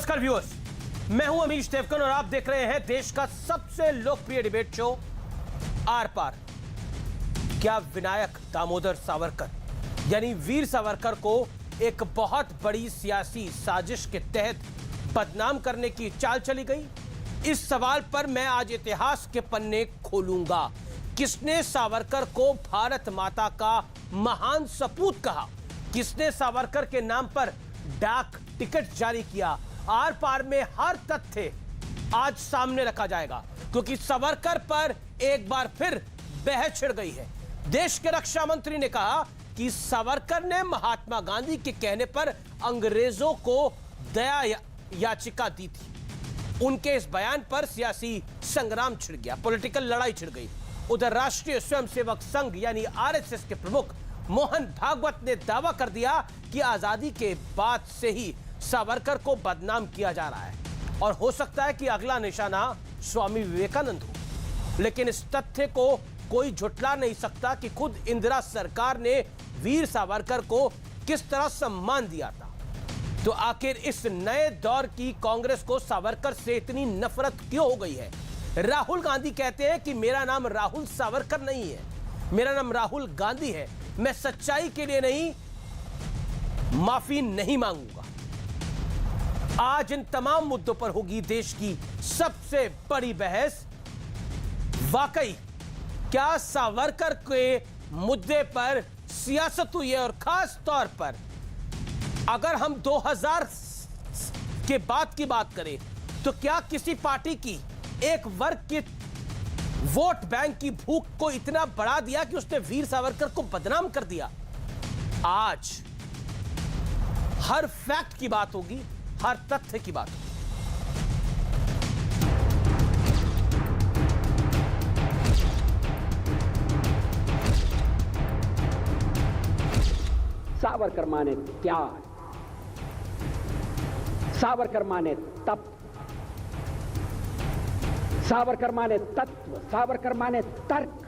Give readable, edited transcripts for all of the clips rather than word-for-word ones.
नमस्कार व्यूअर्स, मैं हूं अमीश देवकन और आप देख रहे हैं देश का सबसे लोकप्रिय डिबेट शो आर पार। क्या विनायक दामोदर सावरकर यानी वीर सावरकर को एक बहुत बड़ी सियासी साजिश के तहत बदनाम करने की चाल चली गई? इस सवाल पर मैं आज इतिहास के पन्ने खोलूंगा। किसने सावरकर को भारत माता का महान सपूत कहा? किसने सावरकर के नाम पर डाक टिकट जारी किया? आर पार में हर तथ्य आज सामने रखा जाएगा, क्योंकि सावरकर पर एक बार फिर बहस छिड़ गई है। देश के रक्षा मंत्री ने कहा कि सावरकर ने महात्मा गांधी के कहने पर अंग्रेजों को दया याचिका दी थी। उनके इस बयान पर सियासी संग्राम छिड़ गया, पॉलिटिकल लड़ाई छिड़ गई। उधर राष्ट्रीय स्वयंसेवक संघ यानी आरएसएस के प्रमुख मोहन भागवत ने दावा कर दिया कि आजादी के बाद से ही सावरकर को बदनाम किया जा रहा है और हो सकता है कि अगला निशाना स्वामी विवेकानंद हो। लेकिन इस तथ्य को कोई झुठला नहीं सकता कि खुद इंदिरा सरकार ने वीर सावरकर को किस तरह सम्मान दिया था। तो आखिर इस नए दौर की कांग्रेस को सावरकर से इतनी नफरत क्यों हो गई है? राहुल गांधी कहते हैं कि मेरा नाम राहुल सावरकर नहीं है, मेरा नाम राहुल गांधी है। मैं सच्चाई के लिए नहीं, माफी नहीं मांगूंगा। आज इन तमाम मुद्दों पर होगी देश की सबसे बड़ी बहस। वाकई क्या सावरकर के मुद्दे पर सियासत हुई है? और खास तौर पर अगर हम 2000 के बाद की बात करें तो क्या किसी पार्टी की एक वर्ग के वोट बैंक की भूख को इतना बढ़ा दिया कि उसने वीर सावरकर को बदनाम कर दिया? आज हर फैक्ट की बात होगी, हर तथ्य की बात होगी। सावरकर माने त्याग, सावरकर माने तप, सावरकर माने तत्व, सावरकर माने तर्क।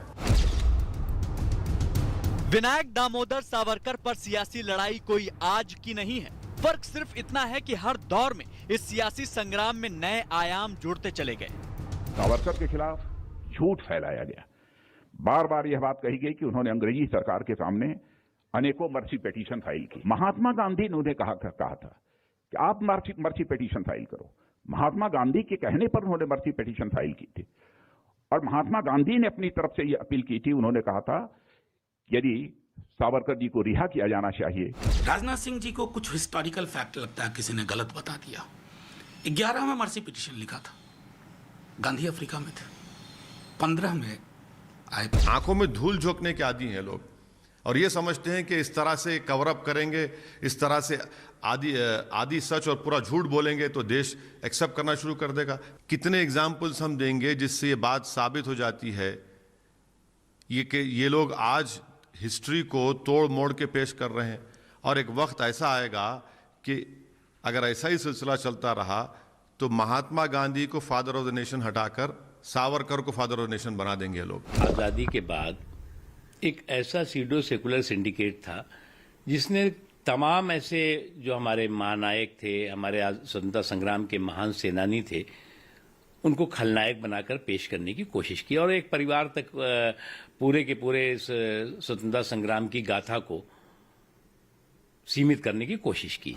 विनायक दामोदर सावरकर पर सियासी लड़ाई कोई आज की नहीं है। फर्क सिर्फ इतना है कि हर दौर में इस सियासी संग्राम में नए आयाम जुड़ते चले गए। सावरकर के खिलाफ झूठ फैलाया गया। बार बार यह बात कही गई कि उन्होंने अंग्रेजी सरकार के सामने अनेकों मर्सी पिटीशन फाइल की। महात्मा गांधी ने उन्हें कहा था कि आप मर्सी पिटीशन फाइल करो। महात्मा गांधी के कहने पर उन्होंने मर्सी पिटीशन फाइल की थी और महात्मा गांधी ने अपनी तरफ से यह अपील की थी। उन्होंने कहा था यदि सावरकर जी को रिहा किया जाना चाहिए। राजनाथ सिंह जी को कुछ हिस्टोरिकल फैक्ट लगता है किसी ने गलत बता दिया। 11 में मर्सी पिटीशन लिखा था, गांधी अफ्रीका में थे, 15 में आए। आंखों में धूल झोंकने के आदी हैं लोग और ये समझते हैं कि इस तरह से कवर अप करेंगे, इस तरह से आदि सच और पूरा झूठ बोलेंगे तो देश एक्सेप्ट करना शुरू कर देगा। कितने एग्जाम्पल्स हम देंगे जिससे ये बात साबित हो जाती है कि ये लोग आज हिस्ट्री को तोड़ मोड़ के पेश कर रहे हैं और एक वक्त ऐसा आएगा कि अगर ऐसा ही सिलसिला चलता रहा तो महात्मा गांधी को फादर ऑफ द नेशन हटाकर सावरकर को फादर ऑफ द नेशन बना देंगे लोग। आज़ादी के बाद एक ऐसा सीडो सेकुलर सिंडिकेट था जिसने तमाम ऐसे जो हमारे महानायक थे, हमारे स्वतंत्रता संग्राम के महान सेनानी थे, उनको खलनायक बनाकर पेश करने की कोशिश की और एक परिवार तक पूरे के पूरे स्वतंत्रता संग्राम की गाथा को सीमित करने की कोशिश की।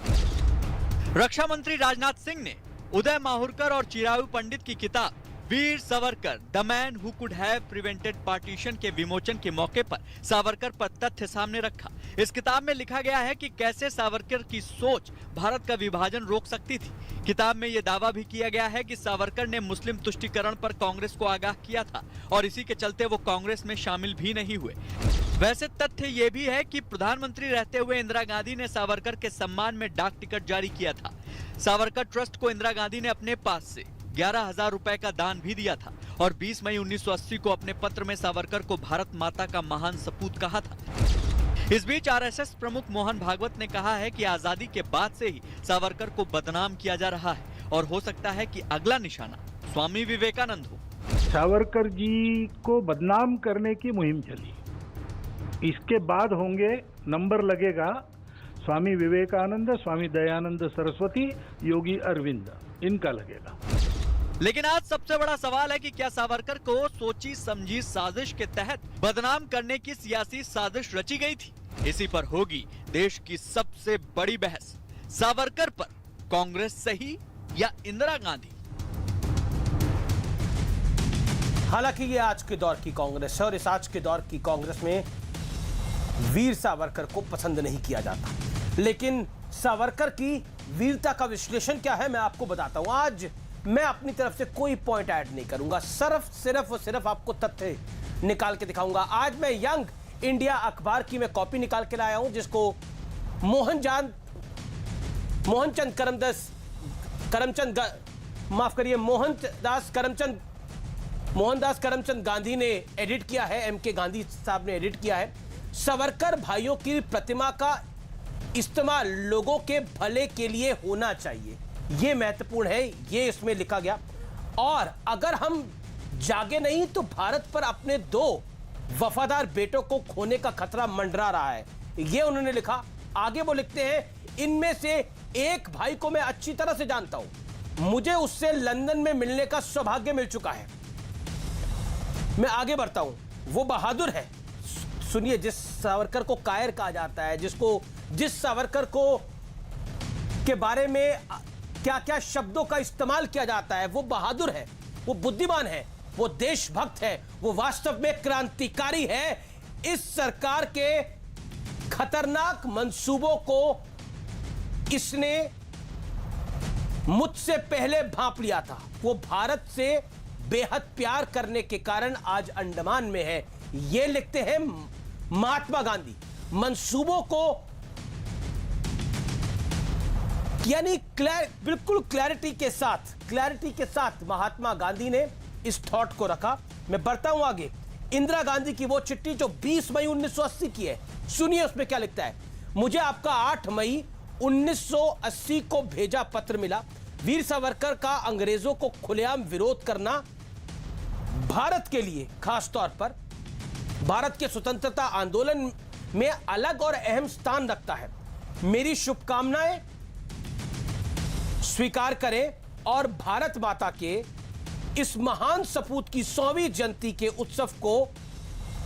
रक्षा मंत्री राजनाथ सिंह ने उदय माहुरकर और चिरायु पंडित की किताब Veer Savarkar the man who could have prevented partition के विमोचन के मौके पर सावरकर पर तथ्य सामने रखा। इस किताब में लिखा गया है कि कैसे सावरकर की सोच भारत का विभाजन रोक सकती थी। किताब में यह दावा भी किया गया है कि सावरकर ने मुस्लिम तुष्टीकरण पर कांग्रेस को आगाह किया था और इसी के चलते वो कांग्रेस में शामिल भी नहीं हुए। वैसे तथ्य ये भी है कि प्रधानमंत्री रहते हुए इंदिरा गांधी ने सावरकर के सम्मान में डाक टिकट जारी किया था। सावरकर ट्रस्ट को इंदिरा गांधी ने अपने पास से 11,000 रुपए का दान भी दिया था और 20 मई 1980 को अपने पत्र में सावरकर को भारत माता का महान सपूत कहा था। इस बीच आरएसएस प्रमुख मोहन भागवत ने कहा है कि आजादी के बाद से ही सावरकर को बदनाम किया जा रहा है और हो सकता है कि अगला निशाना स्वामी विवेकानंद हो। सावरकर जी को बदनाम करने की मुहिम चली, इसके बाद होंगे नंबर लगेगा स्वामी विवेकानंद, स्वामी दयानंद सरस्वती, योगी अरविंद, इनका लगेगा। लेकिन आज सबसे बड़ा सवाल है कि क्या सावरकर को सोची समझी साजिश के तहत बदनाम करने की सियासी साजिश रची गई थी? इसी पर होगी देश की सबसे बड़ी बहस। सावरकर पर कांग्रेस सही या इंदिरा गांधी? हालांकि ये आज के दौर की कांग्रेस है और इस आज के दौर की कांग्रेस में वीर सावरकर को पसंद नहीं किया जाता। लेकिन सावरकर की वीरता का विश्लेषण क्या है मैं आपको बताता हूं। आज मैं अपनी तरफ से कोई पॉइंट ऐड नहीं करूंगा, सिर्फ और सिर्फ आपको तथ्य निकाल के दिखाऊंगा। आज मैं यंग इंडिया अखबार की मैं कॉपी निकाल के लाया हूं, जिसको मोहनदास करमचंद गांधी ने एडिट किया है, एमके गांधी साहब ने एडिट किया है। सावरकर भाइयों की प्रतिमा का इस्तेमाल लोगों के भले के लिए होना चाहिए, ये महत्वपूर्ण है, ये इसमें लिखा गया। और अगर हम जागे नहीं तो भारत पर अपने 2 वफादार बेटों को खोने का खतरा मंडरा रहा है, ये उन्होंने लिखा। आगे वो लिखते हैं, इनमें से एक भाई को मैं अच्छी तरह से जानता हूं, मुझे उससे लंदन में मिलने का सौभाग्य मिल चुका है। मैं आगे बढ़ता हूं, वो बहादुर है। सुनिए, जिस सावरकर को कायर कहा जाता है, जिस सावरकर को के बारे में क्या क्या शब्दों का इस्तेमाल किया जाता है, वो बहादुर है, वो बुद्धिमान है, वो देशभक्त है, वो वास्तव में क्रांतिकारी है। इस सरकार के खतरनाक मंसूबों को इसने मुझसे पहले भांप लिया था। वो भारत से बेहद प्यार करने के कारण आज अंडमान में है, ये लिखते हैं महात्मा गांधी। मंसूबों को यानी बिल्कुल क्लैरिटी के साथ महात्मा गांधी ने इस थॉट को रखा। मैं बढ़ता हूं आगे। इंदिरा गांधी की वो चिट्ठी जो 20 मई 1980 की है, सुनिए उसमें क्या लिखता है। मुझे आपका 8 मई 1980 को भेजा पत्र मिला। वीर सावरकर का अंग्रेजों को खुलेआम विरोध करना भारत के लिए, खास तौर पर भारत के स्वतंत्रता आंदोलन में अलग और अहम स्थान रखता है। मेरी शुभकामनाएं स्वीकार करें और भारत माता के इस महान सपूत की 100वीं जयंती के उत्सव को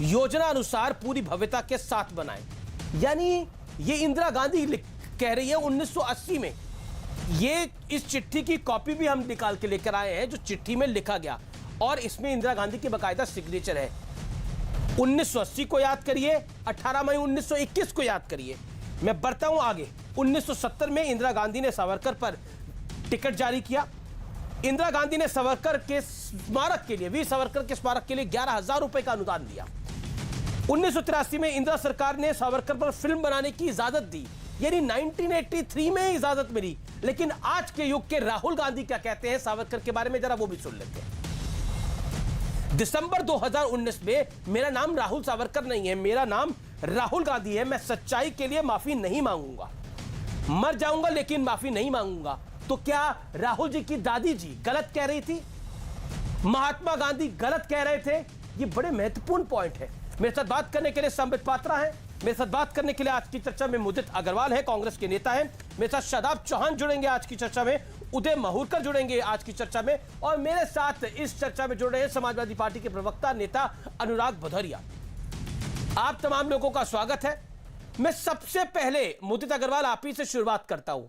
योजना अनुसार पूरी भव्यता के साथ बनाएं। यानी ये इंदिरा गांधी कह रही है 1980 में। ये इस चिट्ठी की कॉपी भी हम निकाल के लेकर आए हैं, जो चिट्ठी में लिखा गया, और इसमें इंदिरा गांधी की बाकायदा सिग्नेचर है। 1980 को याद करिए, 18 मई 1921 को याद करिए। मैं बढ़ता हूं आगे। 1970 में इंदिरा गांधी ने सावरकर पर टिकट जारी किया। इंदिरा गांधी ने सावरकर के स्मारक के लिए, वीर सावरकर के स्मारक के लिए 11,000 रुपए का अनुदान दिया। 1983 में इंदिरा सरकार ने सावरकर पर फिल्म बनाने की इजाजत दी, यानी 1983 में इजाजत मिली। लेकिन आज के युग के राहुल गांधी क्या कहते हैं सावरकर के बारे में, जरा वो भी सुन लेते हैं। दिसंबर 2019 में मेरा नाम राहुल सावरकर नहीं है, मेरा नाम राहुल गांधी है। मैं सच्चाई के लिए माफी नहीं मांगूंगा, मर जाऊंगा लेकिन माफी नहीं मांगूंगा। तो क्या राहुल जी की दादी जी गलत कह रही थी? महात्मा गांधी गलत कह रहे थे? ये बड़े महत्वपूर्ण पॉइंट है। मेरे साथ बात करने के लिए संबित पात्रा है, मेरे साथ बात करने के लिए आज की चर्चा में मुदित अग्रवाल है, कांग्रेस के नेता हैं। मेरे साथ शादाब चौहान जुड़ेंगे आज की चर्चा में, उदय माहुरकर जुड़ेंगे आज की चर्चा में, और मेरे साथ इस चर्चा में जुड़ रहे हैं समाजवादी पार्टी के प्रवक्ता नेता अनुराग भदौरिया। आप तमाम लोगों का स्वागत है। मैं सबसे पहले मुदित अग्रवाल आप ही से शुरुआत करता हूं।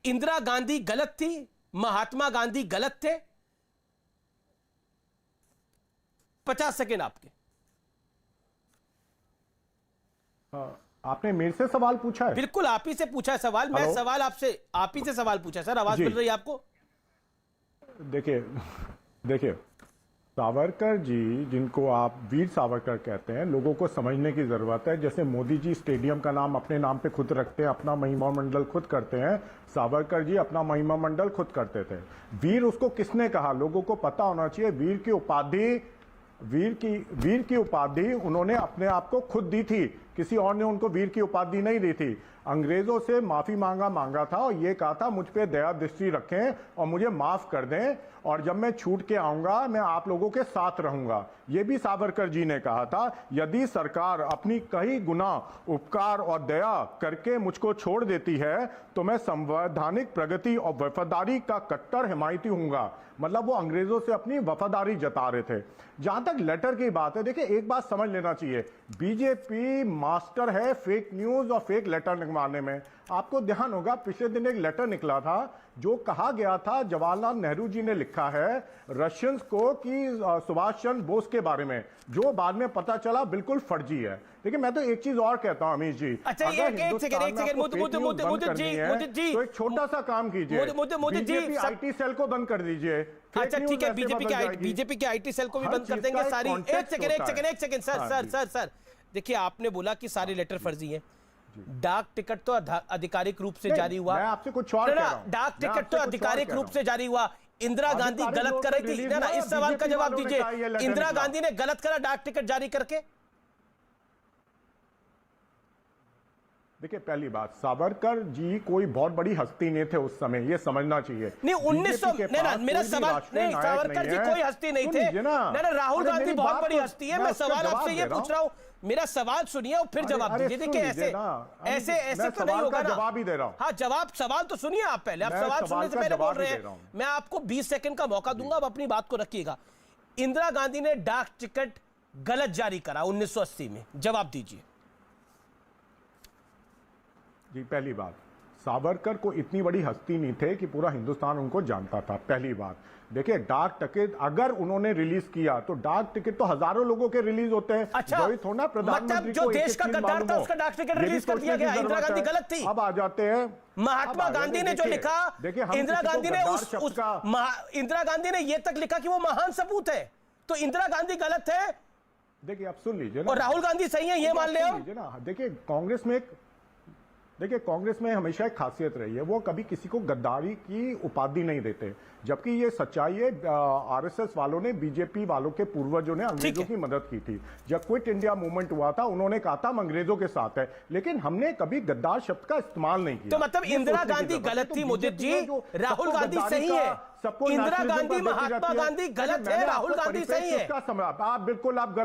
इंदिरा गांधी गलत थी, महात्मा गांधी गलत थे? 50 सेकेंड आपके। आपने मेरे से सवाल पूछा है? बिल्कुल आप ही से पूछा है सवाल। मैं सवाल आपसे, आप ही से सवाल पूछा है। सर आवाज मिल रही है आपको? देखिए सावरकर जी, जिनको आप वीर सावरकर कहते हैं, लोगों को समझने की जरूरत है। जैसे मोदी जी स्टेडियम का नाम अपने नाम पे खुद रखते हैं, अपना महिमा मंडल खुद करते हैं, सावरकर जी अपना महिमा मंडल खुद करते थे। वीर उसको किसने कहा, लोगों को पता होना चाहिए। वीर की उपाधि उन्होंने अपने आप को खुद दी थी, किसी और ने उनको वीर की उपाधि नहीं दी थी। अंग्रेजों से माफी मांगा था और ये कहा था मुझ पे दया दृष्टि रखें और मुझे माफ कर दें, और जब मैं छूट के आऊंगा मैं आप लोगों के साथ रहूंगा। ये भी सावरकर जी ने कहा था। यदि सरकार अपनी कई गुना उपकार और दया करके मुझको छोड़ देती है तो मैं संवैधानिक प्रगति और वफादारी का कट्टर हिमायती हूंगा। मतलब वो अंग्रेजों से अपनी वफादारी जता रहे थे। जहां तक लेटर की बात है, देखिए एक बात समझ लेना चाहिए, बीजेपी मास्टर है फेक न्यूज और फेक लेटर निकलवाने में। आपको ध्यान होगा पिछले दिन एक लेटर निकला था जो कहा गया था, जवाहरलाल नेहरू जी ने लिखा है रशियंस को कि सुभाष चंद्र बोस के बारे में, जो बाद में पता चला बिल्कुल फर्जी है। देखिए मैं तो एक चीज और कहता हूं अमीश जी, अच्छा एक सेकंड मुदित जी, तो एक छोटा सा काम कीजिए, बीजेपी आईटी सेल को बंद कर दीजिए। अच्छा ठीक है, बीजेपी के आईटी सेल को भी बंद कर देंगे सारी। एक सेकंड सर, देखिए आपने बोला कि सारे लेटर फर्जी हैं। डाक टिकट तो आधिकारिक रूप से जारी हुआ। मैं आपसे कुछ और कह रहा हूं। डाक टिकट तो आधिकारिक रूप से जारी हुआ। इंदिरा गांधी गलत कर रही थी ना, इस सवाल का जवाब दीजिए। इंदिरा गांधी ने गलत करा डाक टिकट जारी करके? देखिए पहली बात, सावरकर जी कोई बहुत बड़ी हस्ती नहीं थे उस समय, ये समझना चाहिए। नहीं 1900 मेरा सवाल नहीं, सावरकर जी कोई हस्ती नहीं थे ना, राहुल गांधी बहुत बड़ी हस्ती है। मैं सवाल आपसे ये पूछ रहा हूं, मेरा सवाल सुनिए और फिर जवाब दीजिए। देखिए ऐसे तो नहीं होगा ना। जवाब ही दे रहा हूं। हाँ जवाब, सवाल तो सुनिए आप पहले, आप सवाल सुनने से पहले बोल रहे हैं। मैं आपको 20 सेकंड का मौका दूंगा, आप अपनी बात को रखिएगा। इंदिरा गांधी ने डाक टिकट गलत जारी करा 1980 में, जवाब दीजिए। जी पहली बात, सावरकर को इतनी बड़ी हस्ती नहीं थे कि पूरा हिंदुस्तान उनको जानता था। पहली बात देखिए, डाक टिकट अगर उन्होंने रिलीज किया तो डाक टिकट तो हजारों लोगों के रिलीज होते हैं। अच्छा, थोड़ा प्रधानमंत्री जो देश का गद्दार था उसका डाक टिकट रिलीज कर दिया गया। इंदिरा गांधी गलत थी। अब आ जाते हैं महात्मा गांधी ने जो लिखा, इंदिरा गांधी ने इंदिरा गांधी ने यह तक लिखा कि वो महान सपूत है, तो इंदिरा गांधी गलत है। देखिए आप सुन लीजिए ना, और राहुल गांधी सही है, ये मान ले। देखिए कांग्रेस में हमेशा एक खासियत रही है, वो कभी किसी को गद्दारी की उपाधि नहीं देते, जबकि ये सच्चाई है। आरएसएस वालों ने, बीजेपी वालों के पूर्वजों ने अंग्रेजों की मदद की थी। जब क्विट इंडिया मूवमेंट हुआ था, उन्होंने कहा था हम अंग्रेजों के साथ है, लेकिन हमने कभी गद्दार शब्द का इस्तेमाल नहीं किया। तो मतलब इंदिरा गांधी गलत थी मुदित जी, राहुल गांधी सही है। इंदिरा गांधी, महात्मा गांधी गलत है, राहुल गांधी सही है। आप बिल्कुल आप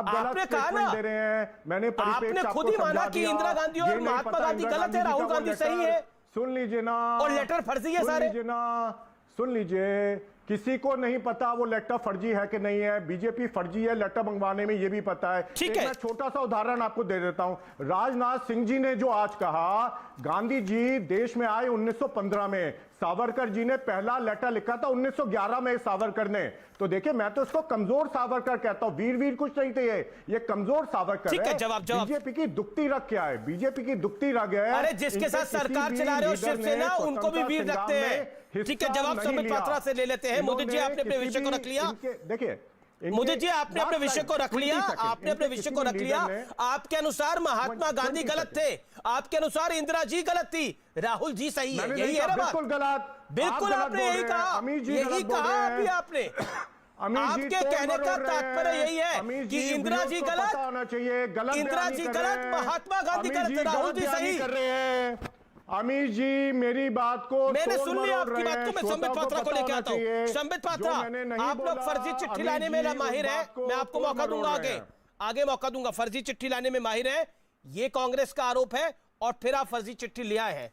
गलत स्टेटमेंट दे रहे हैं। मैंने आपने खुद ही माना कि इंदिरा गांधी और महात्मा गांधी गलत है, राहुल गांधी सही है। सुन लीजिए ना, और लेटर फर्जी है सारे। सुन लीजिए, किसी को नहीं पता वो लेटर फर्जी है कि नहीं है। बीजेपी फर्जी है लेटर मंगवाने में, ये भी पता है। ठीक है, मैं छोटा सा उदाहरण आपको दे देता हूं। राजनाथ सिंह जी ने जो आज कहा, गांधी जी देश में आए 1915 में, सावरकर जी ने पहला लेटर लिखा था 1911 में सावरकर ने। तो देखिए मैं तो इसको कमजोर सावरकर कहता हूं। वीर कुछ नहीं थे, ये कमजोर सावरकर है। जवाब बीजेपी की दुखती रग क्या है? बीजेपी की दुखती रग है, अरे जिसके साथ सरकार चला रहे हो शिवसेना, उनको भी वीर रखते हैं। ठीक है, जवाब संबित पात्रा से ले लेते हैं। मोदी जी आपने अपने विषय को रख लिया। देखिए मोदी जी आपने अपने विषय को रख लिया, आपने अपने विषय को रख लिया। आपके अनुसार महात्मा गांधी गलत थे, आपके अनुसार इंदिरा जी गलत थी, राहुल जी सही है, यही है ना बात? बिल्कुल गलत, बिल्कुल आपने यही कहा, यही कहा अभी आपने। आपके कहने का तात्पर्य यही है कि इंदिरा जी गलत होना चाहिए, गलत इंदिरा जी गलत, महात्मा गांधी गलत, राहुल जी सही कर रहे हैं। अमीश जी मेरी बात को मैंने सुन लिया, आपकी बात को। मैं संबित पात्रा को लेके आता हूं। संबित पात्रा, आप लोग फर्जी चिट्ठी लाने में माहिर है, मैं आपको मौका दूंगा, आगे मौका दूंगा। फर्जी चिट्ठी लाने में माहिर है, ये कांग्रेस का आरोप है, और फिर आप फर्जी चिट्ठी ले आए हैं।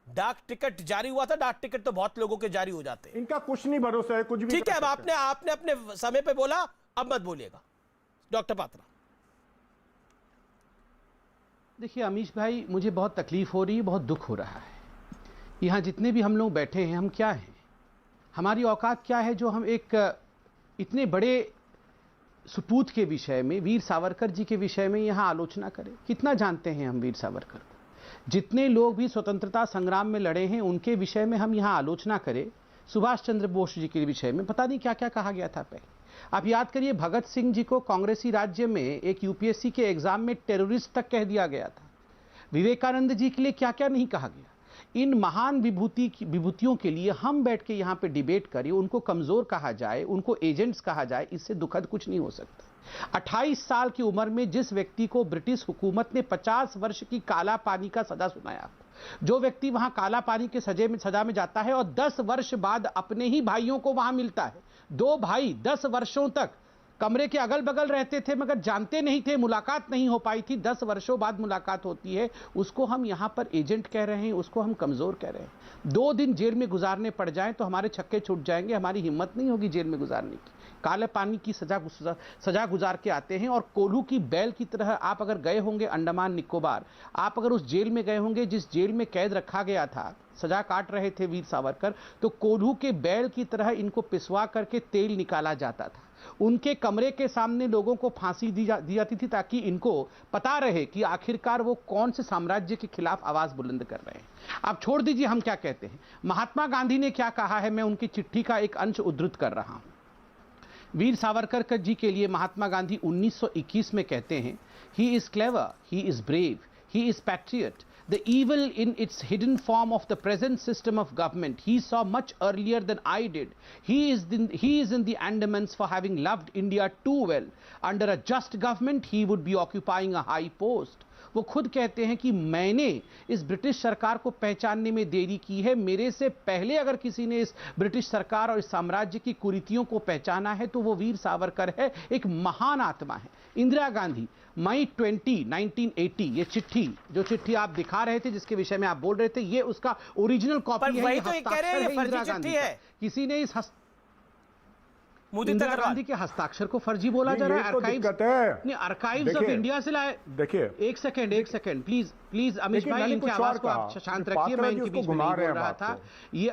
डाक टिकट जारी हुआ था, डाक टिकट तो बहुत लोगों के जारी हो जाते हैं, इनका कुछ नहीं भरोसा है, कुछ भी। ठीक है, अब आपने अपने समय पे बोला, अब मत बोलिएगा। डॉक्टर पात्रा। देखिए अमीश भाई, मुझे बहुत तकलीफ हो रही है, बहुत दुख हो रहा है। यहाँ जितने भी हम लोग बैठे हैं, हम क्या हैं? हमारी औकात क्या है जो हम एक इतने बड़े सपूत के विषय में, वीर सावरकर जी के विषय में यहाँ आलोचना करें? कितना जानते हैं हम वीर सावरकर को? जितने लोग भी स्वतंत्रता संग्राम में लड़े हैं उनके विषय में हम यहाँ आलोचना करें। सुभाष चंद्र बोस जी के विषय में पता नहीं क्या क्या कहा गया था पहले। आप याद करिए, भगत सिंह जी को कांग्रेसी राज्य में एक यूपीएससी के एग्जाम में टेररिस्ट तक कह दिया गया था। विवेकानंद जी के लिए क्या क्या नहीं कहा गया। इन महान विभूतियों के लिए हम बैठ के यहाँ पे डिबेट करें, उनको कमजोर कहा जाए, उनको एजेंट्स कहा जाए, इससे दुखद कुछ नहीं हो सकता। 28 साल की उम्र में जिस व्यक्ति को ब्रिटिश हुकूमत ने 50 वर्ष की काला पानी का सजा सुनाया, जो व्यक्ति वहां काला पानी के सजा में जाता है और 10 वर्ष बाद अपने ही भाइयों को वहां मिलता है, 2 भाई 10 वर्षों तक कमरे के अगल बगल रहते थे मगर जानते नहीं थे, मुलाकात नहीं हो पाई थी, 10 वर्षों बाद मुलाकात होती है, उसको हम यहां पर एजेंट कह रहे हैं, उसको हम कमजोर कह रहे हैं। 2 दिन जेल में गुजारने पड़ जाएं तो हमारे छक्के छूट जाएंगे, हमारी हिम्मत नहीं होगी जेल में गुजारने की। काले पानी की सजा गुजार के आते हैं और कोल्हू की बैल की तरह आप अगर गए होंगे अंडमान निकोबार, आप अगर उस जेल में गए होंगे जिस जेल में कैद रखा गया था, सजा काट रहे थे वीर सावरकर, तो कोल्हू के बैल की तरह इनको पिसवा करके तेल निकाला जाता था। उनके कमरे के सामने लोगों को फांसी दी जाती थी ताकि इनको पता रहे कि आखिरकार वो कौन से साम्राज्य के खिलाफ आवाज बुलंद कर रहे हैं। आप छोड़ दीजिए हम क्या कहते हैं, महात्मा गांधी ने क्या कहा है, मैं उनकी चिट्ठी का एक अंश उद्धृत कर रहा हूं। वीर सावरकर जी के लिए महात्मा गांधी 1921 में कहते हैं, he is clever, he is brave, he is patriot. The evil in its hidden form of the present system of government he saw much earlier than I did. He is in the Andamans for having loved India too well. Under a just government he would be occupying a high post. वो खुद कहते हैं कि मैंने इस British सरकार को पहचानने में देरी की है, मेरे से पहले अगर किसी ने इस ब्रिटिश सरकार और इस साम्राज्य की कुरीतियों को पहचाना है तो वो वीर सावरकर है, एक महान आत्मा है। इंदिरा गांधी मई 20, 1980, ये चिट्ठी जो चिट्ठी आप दिखा रहे थे जिसके विषय में आप बोल रहे थे, ये उसका ओरिजिनल कॉपी है, ये हस्ताक्षर है इंदिरा गांधी का। किसी ने इस इंदिरा गांधी के हस्ताक्षर को फर्जी बोला जा रहा है। आर्काइव्स ऑफ इंडिया से लाए। देखिए एक सेकंड प्लीज अमित भाई, इनकी आवाज को आप शांत रखिए, मैं इनके बीच में नहीं बोल रहा था। ये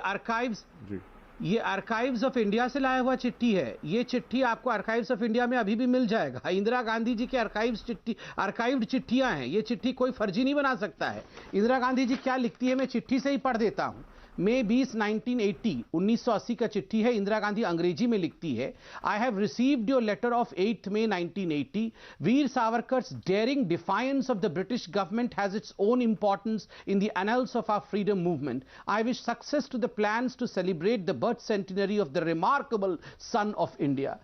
आर्काइव्स ऑफ इंडिया से लाया हुआ चिट्ठी है। ये चिट्ठी आपको आर्काइव्स ऑफ इंडिया में अभी भी मिल जाएगा। इंदिरा गांधी जी के आर्काइव्ड चिट्ठियां हैं। ये चिट्ठी कोई फर्जी नहीं बना सकता है। इंदिरा गांधी जी क्या लिखती है मैं चिट्ठी से ही पढ़ देता हूं। मई 20, 1980 का चिट्ठी है। इंदिरा गांधी अंग्रेजी में लिखती है, I have received your letter of 8 May 1980. Veer Savarkar's daring defiance of the British government has its own importance in the annals of our freedom movement. I wish success to the plans to celebrate the birth centenary of the remarkable son of India.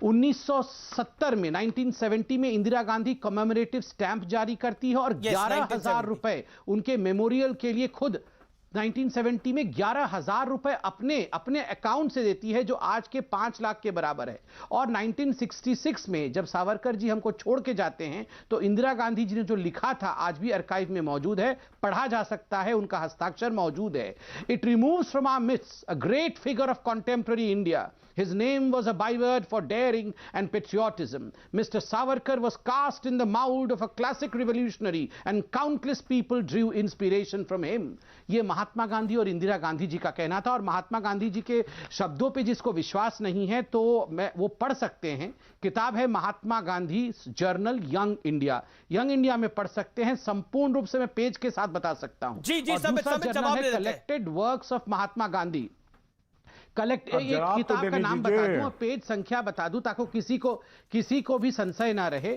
1970 में 1970 में Indira Gandhi commemorative stamp जारी करती है और 11,000 रुपए उनके memorial के लिए खुद 1970 में 11,000 रुपए अपने अकाउंट से देती है, जो आज के 5 लाख के बराबर है। और 1966 में जब सावरकर जी हमको छोड़ के जाते हैं तो इंदिरा गांधी जी ने जो लिखा था आज भी आर्काइव में मौजूद है, पढ़ा जा सकता है, उनका हस्ताक्षर मौजूद है। It removes from our midst a great figure of contemporary India. His name was a byword for daring and patriotism. Mr. Savarkar was cast in the mold of a classic revolutionary and countless people drew inspiration from him. ये महात्मा गांधी और इंदिरा गांधी जी का कहना था। और महात्मा गांधी जी के शब्दों पे जिसको विश्वास नहीं है तो वो पढ़ सकते हैं। किताब है Mahatma Gandhi journal young India. Young India में पढ़ सकते हैं। संपूर्ण रूप से मैं पेज के साथ बता सकता हूं। जी और दूसरा जर्नल है collected works of Mahatma Gandhi. किताब का नाम बता दूं और पेज संख्या बता दूं ताकि किसी को भी संशय ना रहे।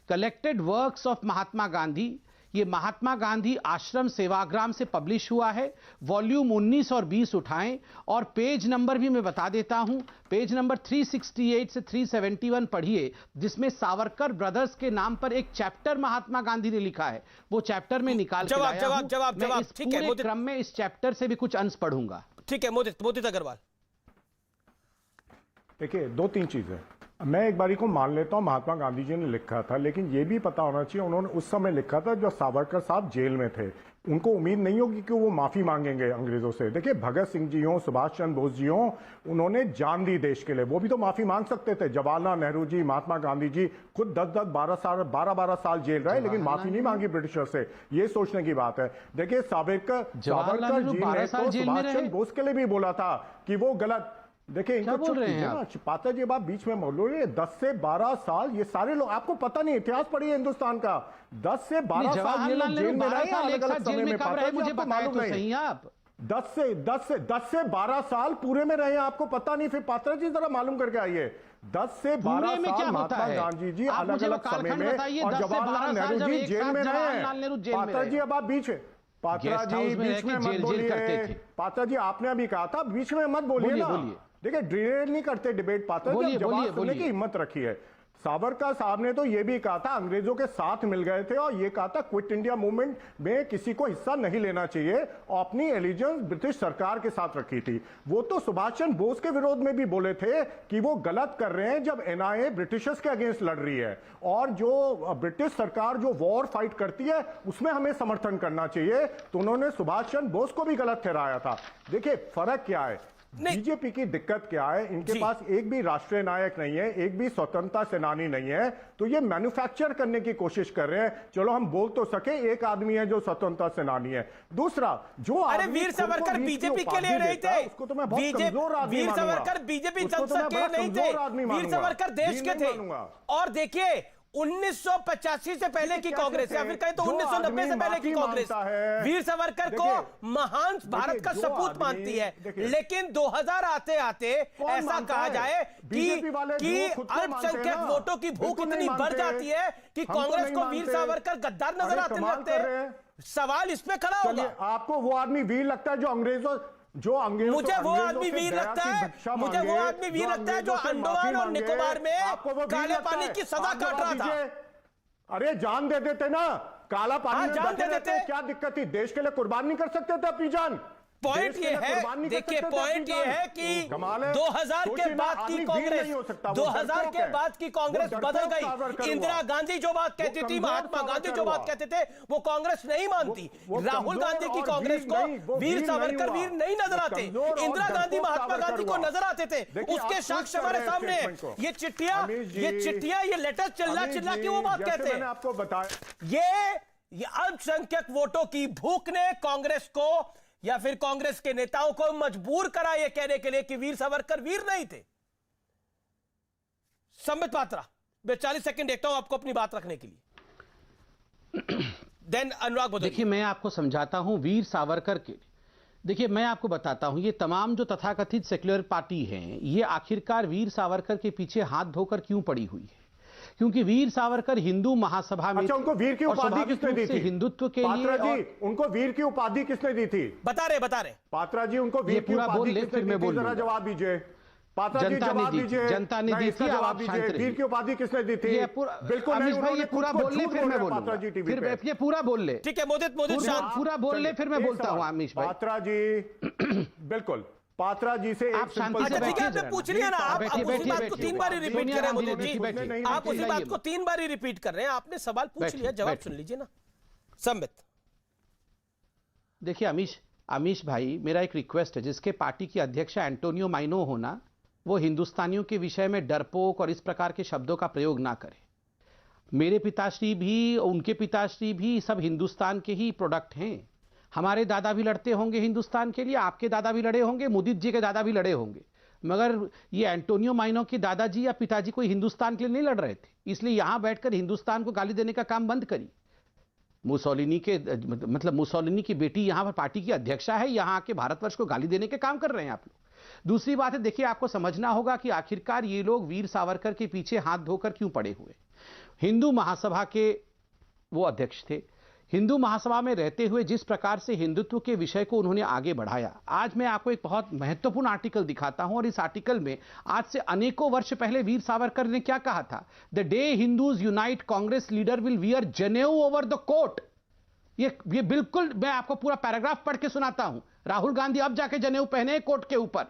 Collected works of Mahatma Gandhi, ये महात्मा गांधी आश्रम सेवाग्राम से पब्लिश हुआ है। वॉल्यूम 19 और 20 उठाएं और पेज नंबर भी मैं बता देता हूं। पेज नंबर 368 से 371 पढ़िए, जिसमें सावरकर ब्रदर्स के नाम पर एक चैप्टर महात्मा गांधी ने लिखा है। वो चैप्टर में निकाल के लाया हूं। मैं इस पूरे क्रम में इस चैप्टर से भी कुछ अंश पढ़ूंगा। ठीक है मोदित अग्रवाल। देखिए 2-3 चीजें मैं एक बारी को मान लेता हूं, महात्मा गांधी जी ने लिखा था, लेकिन यह भी पता होना चाहिए उन्होंने उस समय लिखा था जब सावरकर साहब जेल में थे। उनको उम्मीद नहीं होगी कि वो माफी मांगेंगे अंग्रेजों से। देखिए भगत सिंह जी हों, सुभाष चंद्र बोस जी हों, उन्होंने जान दी देश के लिए, वो भी तो माफी मांग सकते थे। जवाहरलाल नेहरू जी, महात्मा गांधी जी खुद 10-10, 12 साल जेल रहे लेकिन माफी नहीं मांगी ब्रिटिशर से। ये सोचने की बात है। देखिए सावरकर जी ने तो सुभाष चंद्र बोस के लिए भी बोला था कि वो गलत। देखिए इनको चुप कीजिए ना, पात्रा जी बात बीच में बोल रहे हैं। 10 से 12 साल ये सारे लोग, आपको पता नहीं, इतिहास पढ़िए हिंदुस्तान का। 10 से 12 साल ये लोग जेल में रहे अलग अलग समय में। पात्रा जी आपको मालूम नहीं, आप 10 से 12 साल पूरे में रहे, आपको पता नहीं। फिर पात्रा जी जरा मालूम करके आइए। 10 से 12 साल महात्मा गांधी जी अलग अलग समय में और जवाहरलाल नेहरू जी जेल में रहे हैं। पात्रा जी अब आप बीच पात्रा गेस्ट जी हाउस में रह बीच के में मत जेल बोलिए। करते थे। पात्रा जी आपने अभी कहा था बीच में मत बोलिए बोलिए, ना। बोलिए। देखिए डिरेल नहीं करते डिबेट पात्रा जी, बोलिए, आप जवाब बोलिए, सुनने की बोलिए। हिम्मत रखी है। सावरकर साहब ने तो यह भी कहा था, अंग्रेजों के साथ मिल गए थे और यह कहा था क्विट इंडिया मूवमेंट में किसी को हिस्सा नहीं लेना चाहिए और अपनी एलिजेंस ब्रिटिश सरकार के साथ रखी थी। वो तो सुभाष चंद्र बोस के विरोध में भी बोले थे कि वो गलत कर रहे हैं जब एनआईए ब्रिटिशर्स के अगेंस्ट लड़ रही है और जो ब्रिटिश सरकार जो वॉर फाइट करती है उसमें हमें समर्थन करना चाहिए। तो उन्होंने सुभाष चंद्र बोस को भी गलत ठहराया था। देखिए फर्क क्या है, बीजेपी की दिक्कत क्या है, इनके पास एक भी राष्ट्रीय नायक नहीं है, एक भी स्वतंत्रता सेनानी नहीं है, तो ये मैन्युफैक्चर करने की कोशिश कर रहे हैं। चलो हम बोल तो सके एक आदमी है जो स्वतंत्रता सेनानी है, दूसरा जो अरे वीर सावरकर बीजेपी के लिए नहीं थे, उसको तो मैं बहुत कमजोर आदमी वीर मानूंगा। सावरकर बीजेपी उसको तो संसद मैं के बड़ा नहीं कमजोर थे, आदमी वीर मानूंगा। सावरकर देश भी के नहीं थे। मानूंगा। और देखिए 1985 से पहले की कांग्रेस या फिर कहें तो जो 1990 से आदमी पहले की माफी कांग्रेस मांगता है, वीर सावरकर को देखिए, महान भारत का जो सपूत आदमी- मानती है। देखिए, लेकिन 2000 आते आते कौन ऐसा मानता कहा है? जाए बीजेपी वाले कि जो खुद को मानते हैं अल्पसंख्यक ना, वोटों की भूख बिल्कुल इतनी नहीं बढ़ मानते। जाती है कि हम तो कांग्रेस नहीं को वीर मानते। सावरकर गद्दार नजर अरे आते कमाल लगते कर रहे हैं। हैं। सवाल इस पे खड़ा चलिए होगा, आपको वो आदमी वीर लगता है जो अंग्रेजों मुझे वो आदमी वीर लगता है, मुझे वो आदमी वीर लगता है जो अंडमान और निकोबार में काले पानी की सजा काट रहा था। अरे जान दे देते ना, काला पानी में जान बैठे दे रहते, देते। क्या दिक्कत थी? देश के लिए कुर्बान नहीं कर सकते थे अपनी जान? पॉइंट देश के ये लिए है, कुर्बान नहीं कर देखिए सकते थे पॉइंट अपनी ये जान? है कि कमाल है। 2000 के सोचिए ना, बाद आदमी की वीर कांग्रेस नहीं हो सकता, वो 2000 डरपोक के है। बाद की कांग्रेस वो बदल डरपोक सावरकर गई। हुआ। इंदिरा गांधी जो बात कहती थी, कमजोर महात्मा गांधी जो बात सावरकर कहते थे, वो कांग्रेस नहीं मानती। वो राहुल कमजोर गांधी की और कांग्रेस वीर नहीं, को वो वीर वीर सावरकर नहीं वीर हुआ। नहीं नजर वो आते। कमजोर और इंदिरा गांधी डरपोक महात्मा सावरकर गांधी को हुआ। नजर आते थे। देखिए, उसके आप साक्ष्य खुद कर हमारे रहे हैं सामने है। स्टेटमेंट को। ये चिट्ठियां ये लेटर चिल्ला अमित चिल्ला जी, के वो बात जैसे कहते मैंने हैं। आपको बताया, ये अल्पसंख्यक वोटों की भूख ने कांग्रेस को या फिर कांग्रेस के नेताओं को मजबूर करा यह कहने के लिए कि वीर सावरकर वीर नहीं थे। संबित पात्रा, मैं 40 सेकंड देखता हूं आपको अपनी बात रखने के लिए। देन अनुराग भदौरिया। देखिए मैं आपको समझाता हूं वीर सावरकर के, देखिए मैं आपको बताता हूं ये तमाम जो तथाकथित सेक्युलर पार्टी हैं ये आखिरकार वीर सावरकर के पीछे हाथ धोकर क्यों पड़ी हुई है? क्योंकि वीर सावरकर हिंदू महासभा में अच्छा उनको वीर की और उपाधि स्वाभाविक किसने रूप दी से थी? हिंदुत्व के पात्रा लिए जी उनको वीर की उपाधि किसने दी थी? बता रहे पात्रा जी उनको ये वीर की पूरा बोल उपाधि ले, किसने फिर दी मैं थी? बोल जरा लूंगा। जवाब दीजिए। पात्रा जी जनता ने जवाब दी थी, दीजिए। जनता ने नहीं, दी इसका थी, अब जवाब आप दीजिए। शांत रहिए। वीर की उपाधि किसने दी थी? ये पूरा बिल्कुल अमीश नहीं, भाई ये उन्होंने पूरा खुद को बोल ले झूठ फिर मैं बोला बोलूंगा। पात्रा जी टीवी फिर पे। ये पूरा बोल ले, ठीक है, मोदित शांत। पूरा बोल ले फिर मैं बोलता हूं अमीश भाई। पात्रा जी बिल्कुल पात्रा जी से आप शांति से अच्छा ठीक है, बैठिए आपने जरा। पूछ लिया ना, आप बैठिए, उसी बैठिए, बात को बैठिए। 3 बार रिपीट कर रहे हैं मोदी जी। बैठिए, आप उसी बात को बैठिए। 3 बार रिपीट कर रहे हैं। आपने सवाल पूछ बैठिए, लिया, जवाब बैठिए। सुन लीजिए ना। संबित, देखिए अमीश भाई मेरा एक रिक्वेस्ट है, जिसके पार्टी की अध्यक्ष एंटोनियो माइनो होना, वो हिंदुस्तानियों के विषय में डरपोक और इस प्रकार के शब्दों का प्रयोग ना करें। मेरे पिताश्री भी, उनके पिताश्री भी सब हिंदुस्तान के ही प्रोडक्ट हैं। हमारे दादा भी लड़ते होंगे हिंदुस्तान के लिए, आपके दादा भी लड़े होंगे, मुदित जी के दादा भी लड़े होंगे, मगर ये एंटोनियो माइनो के दादाजी या पिताजी कोई हिंदुस्तान के लिए नहीं लड़ रहे थे। इसलिए यहां बैठकर हिंदुस्तान को गाली देने का काम बंद करिए। मुसोलिनी के मतलब मुसोलिनी की बेटी यहां पर पार्टी की अध्यक्षा है, यहां आके भारतवर्ष को गाली देने के काम कर रहे हैं आप लोग। दूसरी बात है, देखिए आपको समझना होगा कि आखिरकार ये लोग वीर सावरकर के पीछे हाथ धोकर क्यों पड़े हुए। हिंदू महासभा के वो अध्यक्ष थे। हिंदू महासभा में रहते हुए जिस प्रकार से हिंदुत्व के विषय को उन्होंने आगे बढ़ाया, आज मैं आपको एक बहुत महत्वपूर्ण आर्टिकल दिखाता हूं, और इस आर्टिकल में आज से अनेकों वर्ष पहले वीर सावरकर ने क्या कहा था? The day Hindus unite Congress leader will wear जनेऊ ओवर द कोर्ट। ये बिल्कुल, मैं आपको पूरा पैराग्राफ पढ़ के सुनाता हूं। राहुल गांधी अब जाके जनेऊ पहने कोर्ट के ऊपर।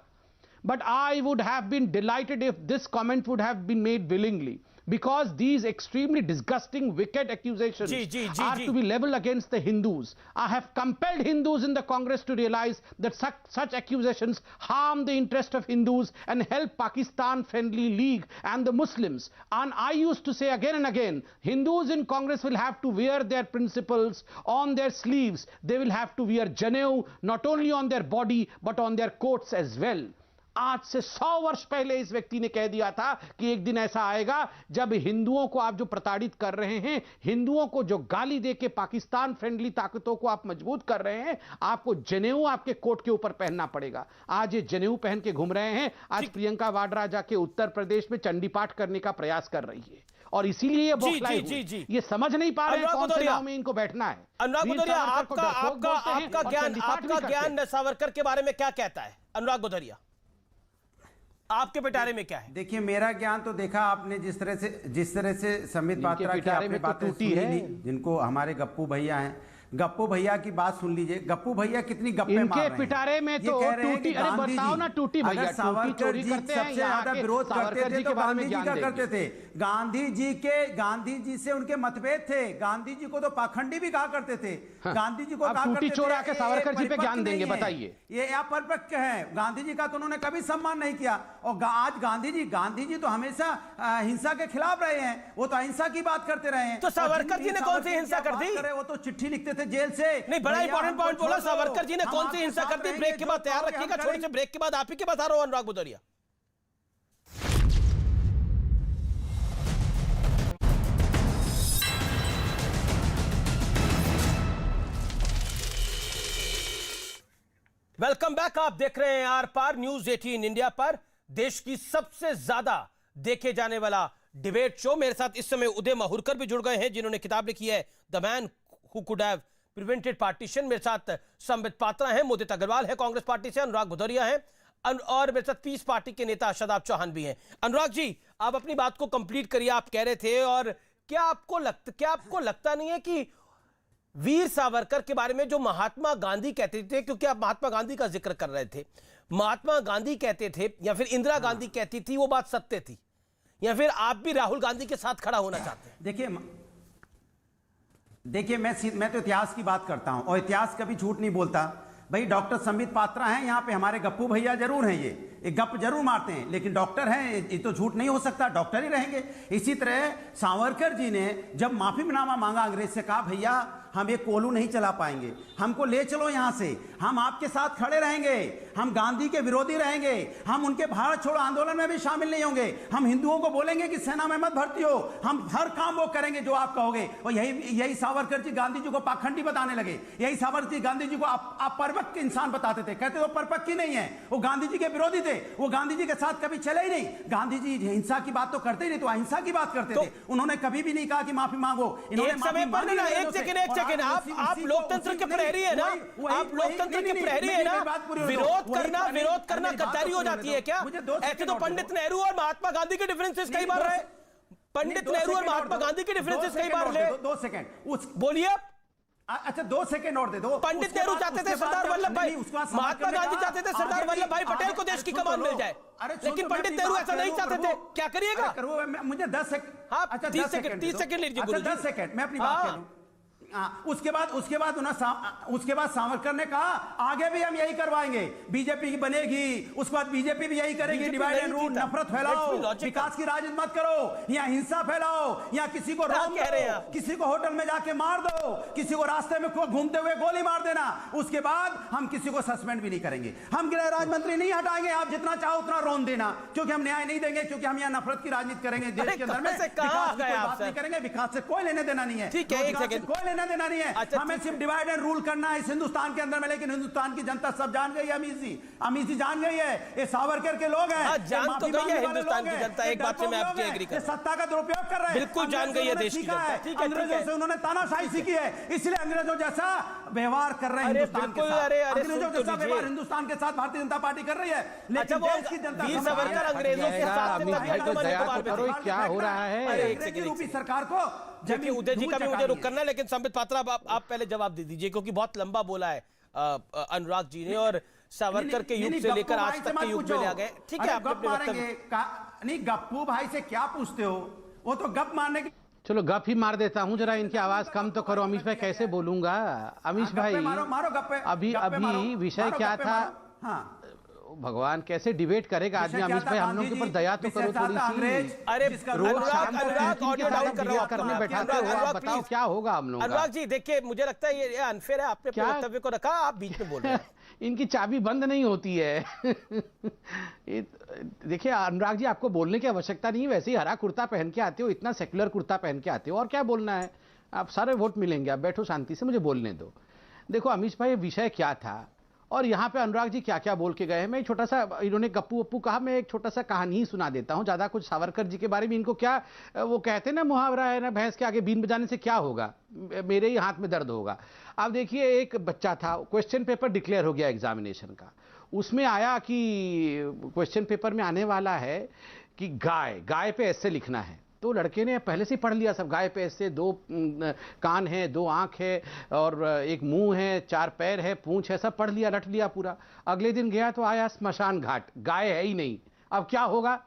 But I would have been delighted if this comment would have been made willingly, because these extremely disgusting, wicked accusations are to be leveled against the Hindus. I have compelled Hindus in the Congress to realize that such accusations harm the interest of Hindus and help Pakistan-friendly League and the Muslims. And I used to say again and again, Hindus in Congress will have to wear their principles on their sleeves. They will have to wear Janeau not only on their body but on their coats as well. आज से 100 वर्ष पहले इस व्यक्ति ने कह दिया था कि एक दिन ऐसा आएगा जब हिंदुओं को आप जो प्रताड़ित कर रहे हैं, हिंदुओं को जो गाली देके पाकिस्तान फ्रेंडली ताकतों को आप मजबूत कर रहे हैं, आपको जनेऊ आपके कोट के ऊपर पहनना पड़ेगा। आज ये जनेऊ पहन के घूम रहे हैं। आज प्रियंका वाड्रा जाके उत्तर प्रदेश में चंडी पाठ करने का प्रयास कर रही है और इसीलिए ये जी, बौखलाए जी, जी, हुए। जी। ये समझ नहीं पा रहे हैं अनुराग कौन से भदौरिया। गांव में इनको बैठना है। अनुराग वीर भदौरिया, सावरकर को डरपोक बोलते हैं आपका और ज्ञान कंडिपात भी आपका करते हैं। ज्ञान सावरकर के बारे में क्या कहता है? अनुराग भदौरिया, आपके पिटारे में क्या है? देखिए, मेरा ज्ञान तो देखा आपने जिस तरह से संबित पात्रा की पिटारे आपने में तो बातें टूटी सुनी है। ली, जिनको हमारे गप्पू भैया हैं, गप्पू भैया की बात सुन लीजिए। गप्पू भैया कितनी गप्पे मार रहे इनके हैं। पिटारे में ये तो कह रहे हैं कि टूटी, अरे गांधी बताओ जी ना टूटी भैया, अगर टूटी सावरकर चोरी जी करते हैं, सबसे यहाँ ज्यादा के विरोध करते सावरकर थे जी तो के बारे में गांधी जी ज्ञान का देंगे। करते थे। गांधी जी से उनके मतभेद थे। गांधी जी को तो पाखंडी भी कहा करते थे। हाँ। गांधी जी को अब कहा टूटी करते थे चोर आके सावरकर जी पे परिपक्व ज्ञान देंगे, नहीं है। बताइए। ये अपरिपक्व है। गांधी जी का तो उन्होंने कभी सम्मान नहीं किया। और आज गांधी जी तो हमेशा हिंसा के खिलाफ रहे हैं। वो तो अहिंसा की बात करते रहे हैं। तो सावरकर जी ने कौन सी हिंसा कर दी? वो तो चिट्ठी लिखते थे जेल से। नहीं, बड़ा भैया, इंपॉर्टेंट हमको पॉइंट बोला। छोड़ दो, सावरकर जी ने हम कौन सी आपके हिंसा साथ कर दी? रहेंगे, ब्रेक के बाद जो तैयार कहोगे रखिएगा। हम थोड़े से करेंगे। ब्रेक के बाद आप ही के पास आ रहा हूं, अनुराग भदौरिया। Welcome back. आप देख रहे हैं आर पार न्यूज 18 इंडिया पर, देश की सबसे ज्यादा देखे जाने वाला डिबेट शो। मेरे साथ इस समय उदय माहुरकर भी जुड़ गए हैं, जिन्होंने किताब लिखी है the man who could have prevented partition. मेरे साथ संबित पात्रा हैं, मोदित अग्रवाल है कांग्रेस पार्टी से, अनुराग भदौरिया है, और मेरे साथ पीस पार्टी के नेता शादाब चौहान भी हैं। अनुराग जी, आप अपनी बात को कंप्लीट करिए। आप कह रहे थे, और क्या आपको लगता नहीं है कि वीर सावरकर के बारे में जो महात्मा गांधी कहते थे, क्योंकि आप महात्मा गांधी का जिक्र कर रहे थे, महात्मा गांधी कहते थे या फिर इंदिरा गांधी कहती थी, वो बात सत्य थी, या फिर आप भी राहुल गांधी के साथ खड़ा होना चाहते हैं? देखिए मैं तो इतिहास की बात करता हूं, और इतिहास कभी झूठ नहीं बोलता। भाई, डॉक्टर संबित पात्रा हैं यहाँ पे, हमारे गप्पू भैया जरूर हैं, ये गप जरूर मारते हैं, लेकिन डॉक्टर हैं, ये तो झूठ नहीं हो सकता, डॉक्टर ही रहेंगे। इसी तरह सावरकर जी ने जब माफीनामा मांगा अंग्रेज से, कहा भैया हम ये कोलू नहीं चला पाएंगे, हमको ले चलो यहाँ से, हम आपके साथ खड़े रहेंगे, हम गांधी के विरोधी रहेंगे, हम उनके भारत छोड़ो आंदोलन में भी शामिल नहीं होंगे, हम हिंदुओं को बोलेंगे कि सेना में मत भर्ती हो, हम हर काम वो करेंगे जो आप कहोगे। और यही सावरकर जी गांधी जी को पाखंडी बताने लगे। यही सावरकर जी गांधी जी को अपरिपक्व इंसान बताते थे, कहते वो परिपक्व ही नहीं है, वो गांधी जी के विरोधी थे, वो गांधी जी के साथ कभी चले ही नहीं। गांधी जी हिंसा की बात तो करते ही नहीं, तो अहिंसा की बात करते थे। उन्होंने कभी भी नहीं कहा कि माफी मांगो। एक समय पर ना, एक सेकंड, आप लोकतंत्र के प्रहरी है ना, आप लोकतंत्र के प्रहरी है ना, विरोध करना गद्दारी हो जाती है क्या? ऐसे तो पंडित नेहरू और महात्मा गांधी के डिफरेंसेस कई बार रहे। पंडित नेहरू और महात्मा गांधी के डिफरेंसेस कई बार रहे। 2 सेकंड बोलिए। अच्छा 2 सेकंड और दे दो। पंडित नेहरू चाहते थे सरदार वल्लभ भाई, महात्मा गांधी चाहते थे सरदार वल्लभ भाई पटेल को देश की कमान मिल जाए, लेकिन पंडित नेहरू ऐसा नहीं चाहते थे। क्या करिएगा? मुझे 10 सेकंड। हाँ, अच्छा 30 सेकंड लीजिए। 10 सेकंड मैं अपनी बात कह लूं। उसके बाद सावरकर ने कहा आगे भी हम यही करवाएंगे, बीजेपी बनेगी, उसके बाद बीजेपी भी यही करेगी, डिवाइड एंड रूल, नफरत फैलाओ, विकास की राजनीति मत करो, या हिंसा फैलाओ, या किसी को रोक दो, किसी को होटल में जाके मार दो, किसी को रास्ते में घूमते हुए गोली मार देना, उसके बाद हम किसी को सस्पेंड भी नहीं करेंगे, हम गृह राज्य मंत्री नहीं हटाएंगे, आप जितना चाहो उतना रोन देना, क्योंकि हम न्याय नहीं देंगे, क्योंकि हम यहाँ नफरत की राजनीति करेंगे देश के अंदर में, विकास की कोई बात नहीं करेंगे, विकास से कोई लेने देना नहीं है, ठीक है, एक सेकंड, कोई लेना देना नहीं है। हमें सिर्फ डिवाइड एंड रूल करना है इस हिंदुस्तान के अंदर में, लेकिन हिंदुस्तान की जनता सब जान गई है, अमीर जी जान गई है, ये सावरकर के लोग हैं, जान तो गई है हिंदुस्तान की जनता। एक बात से मैं आपकी एग्री करता हूं, सत्ता का दुरुपयोग कर रहे हैं, बिल्कुल जान गई है देश की जनता। ठीक है, अंग्रेजों से उन्होंने तानाशाही सीखी है, इसलिए अंग्रेजों जैसा व्यवहार कर रहे हैं हिंदुस्तान के साथ, अंग्रेजों जैसा व्यवहार हिंदुस्तान के साथ भारतीय जनता पार्टी कर रही है, लेकिन देश की जनता वीर सावरकर अंग्रेजों के साथ क्या हो रहा है? सरकार को देखिए, उदय जी का भी मुझे रुक करना, लेकिन संबित पात्रा आप पहले जवाब दे दीजिए, क्योंकि बहुत लंबा बोला है अनुराग जी ने, और सावरकर के युग से लेकर आज तक के युग में ले आ गए। ठीक है, आप नहीं, गप्पू भाई से क्या पूछते हो, वो तो गप मारने की। चलो गप ही मार देता हूं, जरा इनकी आवाज कम तो करो। अमीश भाई कैसे बोलूंगा? अमीश भाई मारो गप्पे, अभी विषय क्या था? हाँ, भगवान कैसे डिबेट करेगा आदमी? अमीश भाई हम लोग के ऊपर दया तो करो थोड़ी सी। अरे रोज शाम को ऑडियो डाउन करने बैठाते हो, आप बताओ क्या होगा हम लोग? अनुराग जी देखिए, मुझे लगता है ये अनफेयर है, आपने अपने वक्तव्य को रखा, आप बीच में बोल रहे हैं। इनकी चाबी बंद नहीं होती है। देखिए अनुराग जी, आपको बोलने की आवश्यकता नहीं है, वैसे ही हरा कुर्ता पहन के आते हो, इतना सेक्युलर कुर्ता पहन के आते हो, और क्या बोलना है? आप सारे वोट मिलेंगे, आप बैठो शांति से, मुझे बोलने दो। देखो अमीश भाई, विषय क्या था और यहाँ पे अनुराग जी क्या क्या बोल के गए हैं। मैं छोटा सा, इन्होंने गप्पू वप्पू कहा, मैं एक छोटा सा कहानी ही सुना देता हूँ, ज़्यादा कुछ सावरकर जी के बारे में इनको क्या, वो कहते हैं ना मुहावरा है ना, भैंस के आगे बीन बजाने से क्या होगा, मेरे ही हाथ में दर्द होगा। अब देखिए, एक बच्चा था, क्वेश्चन पेपर डिक्लेयर हो गया एग्जामिनेशन का, उसमें आया कि क्वेश्चन पेपर में आने वाला है कि गाय पे ऐसे लिखना है। तो लड़के ने पहले से पढ़ लिया सब, गाय पे ऐसे 2 कान है, 2 आंख है और 1 मुंह है, 4 पैर है, पूंछ है, सब पढ़ लिया, रट लिया पूरा। अगले दिन गया तो आया स्मशान घाट, गाय है ही नहीं, अब क्या होगा।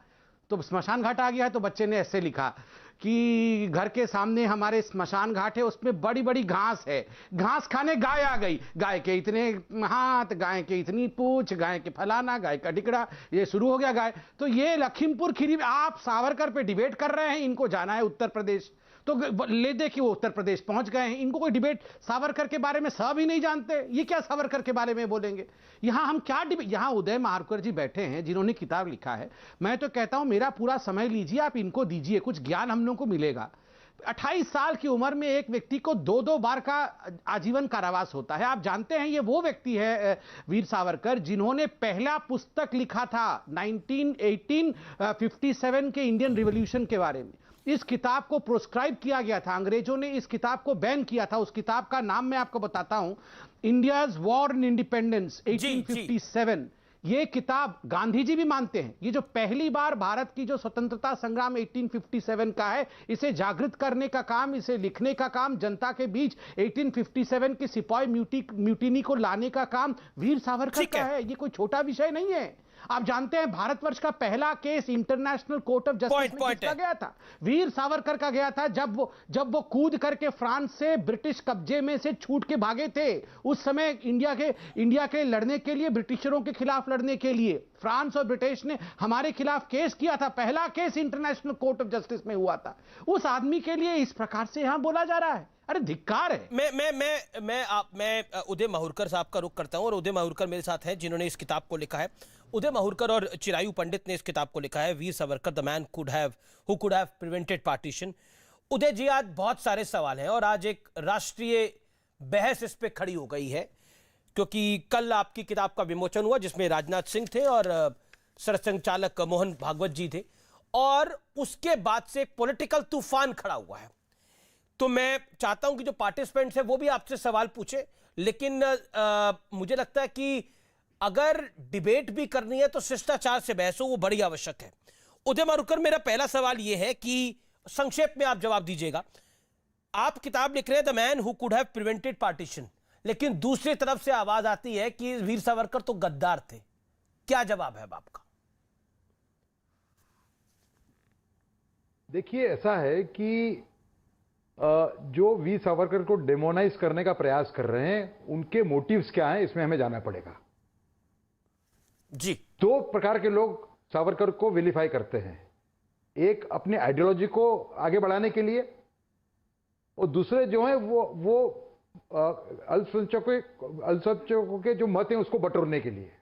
तो स्मशान घाट आ गया, तो बच्चे ने ऐसे लिखा कि घर के सामने हमारे स्मशान घाट है, उसमें बड़ी बड़ी घास है, घास खाने गाय आ गई, गाय के इतने हाथ, गाय के इतनी पूंछ, गाय के फलाना, गाय का टिकड़ा, ये शुरू हो गया गाय। तो ये लखीमपुर खीरी, आप सावरकर पे डिबेट कर रहे हैं, इनको जाना है उत्तर प्रदेश, तो ले दे कि वो उत्तर प्रदेश पहुंच गए हैं, इनको कोई डिबेट सावरकर के बारे में सब ही नहीं जानते, ये क्या सावरकर के बारे में बोलेंगे। यहां हम क्या डिबेट, यहां उदय माहूरकर जी बैठे हैं जिन्होंने किताब लिखा है, मैं तो कहता हूं मेरा पूरा समय लीजिए, आप इनको दीजिए, कुछ ज्ञान हम लोगों को मिलेगा। 28 साल की उम्र में एक व्यक्ति को 2-2 बार का आजीवन कारावास होता है। आप जानते हैं ये वो व्यक्ति है वीर सावरकर जिन्होंने पहला पुस्तक लिखा था 1857 के इंडियन रिवॉल्यूशन के बारे में। इस किताब को प्रोस्क्राइब किया गया था, अंग्रेजों ने इस किताब को बैन किया था। उस किताब का नाम मैं आपको बताता हूं, इंडियाज वॉर इन इंडिपेंडेंस 1857। ये किताब गांधी जी भी मानते हैं, ये जो पहली बार भारत की जो स्वतंत्रता संग्राम 1857 का है, इसे जागृत करने का काम, इसे लिखने का काम, जनता के बीच 1857 की सिपाही म्यूटिनी को लाने का काम वीर सावरकर का है। ये कोई छोटा विषय नहीं है। आप जानते हैं भारतवर्ष का पहला case international court of justice में किसका गया था? वीर सावरकर का गया था, जब वो कूद करके फ्रांस से ब्रिटिश कब्जे में से छूट के भागे थे। उस समय इंडिया के लड़ने के लिए, ब्रिटिशरों के खिलाफ लड़ने के लिए फ्रांस और ब्रिटिश ने हमारे खिलाफ केस किया था। पहला case international court of justice में हुआ था। उस आदमी के लिए इस प्रकार से यहां बोला जा रहा है, अरे धिक्कार है। मैं उदय माहूरकर साहब का रुख करता हूं, और उदय माहूरकर मेरे साथ हैं जिन्होंने इस किताब को लिखा है। उदय माहूरकर और चिरायु पंडित ने इस किताब को लिखा है, Veer Savarkar the man who could have prevented partition. Uday ji, आज बहुत सारे सवाल हैं और आज एक राष्ट्रीय बहस इस पे खड़ी हो गई है, क्योंकि कल आपकी किताब का विमोचन हुआ जिसमें राजनाथ सिंह थे और सरसंघचालक मोहन भागवत जी थे, और उसके बाद से एक पॉलिटिकल तूफान खड़ा हुआ है। तो मैं चाहता हूं कि जो पार्टिसिपेंट्स हैं वो भी आपसे सवाल पूछे, लेकिन मुझे लगता है कि अगर डिबेट भी करनी है तो शिष्टाचार से बहस हो, वो बड़ी आवश्यक है। उदय माहूरकर, मेरा पहला सवाल यह है कि संक्षेप में आप जवाब दीजिएगा। आप किताब लिख रहे हैं the man who could have prevented partition, लेकिन दूसरी तरफ से आवाज आती है कि वीर सावरकर तो गद्दार थे। क्या जवाब है आपका? देखिए, ऐसा है कि जो वीर सावरकर को डेमोनाइज करने का प्रयास कर रहे हैं, उनके मोटिव्स क्या हैं, इसमें हमें जाना पड़ेगा जी। 2 प्रकार के लोग सावरकर को विलिफाई करते हैं, एक अपने आइडियोलॉजी को आगे बढ़ाने के लिए, और दूसरे जो हैं वो अल्पसंख्यकों के जो मत हैं उसको बटोरने के लिए।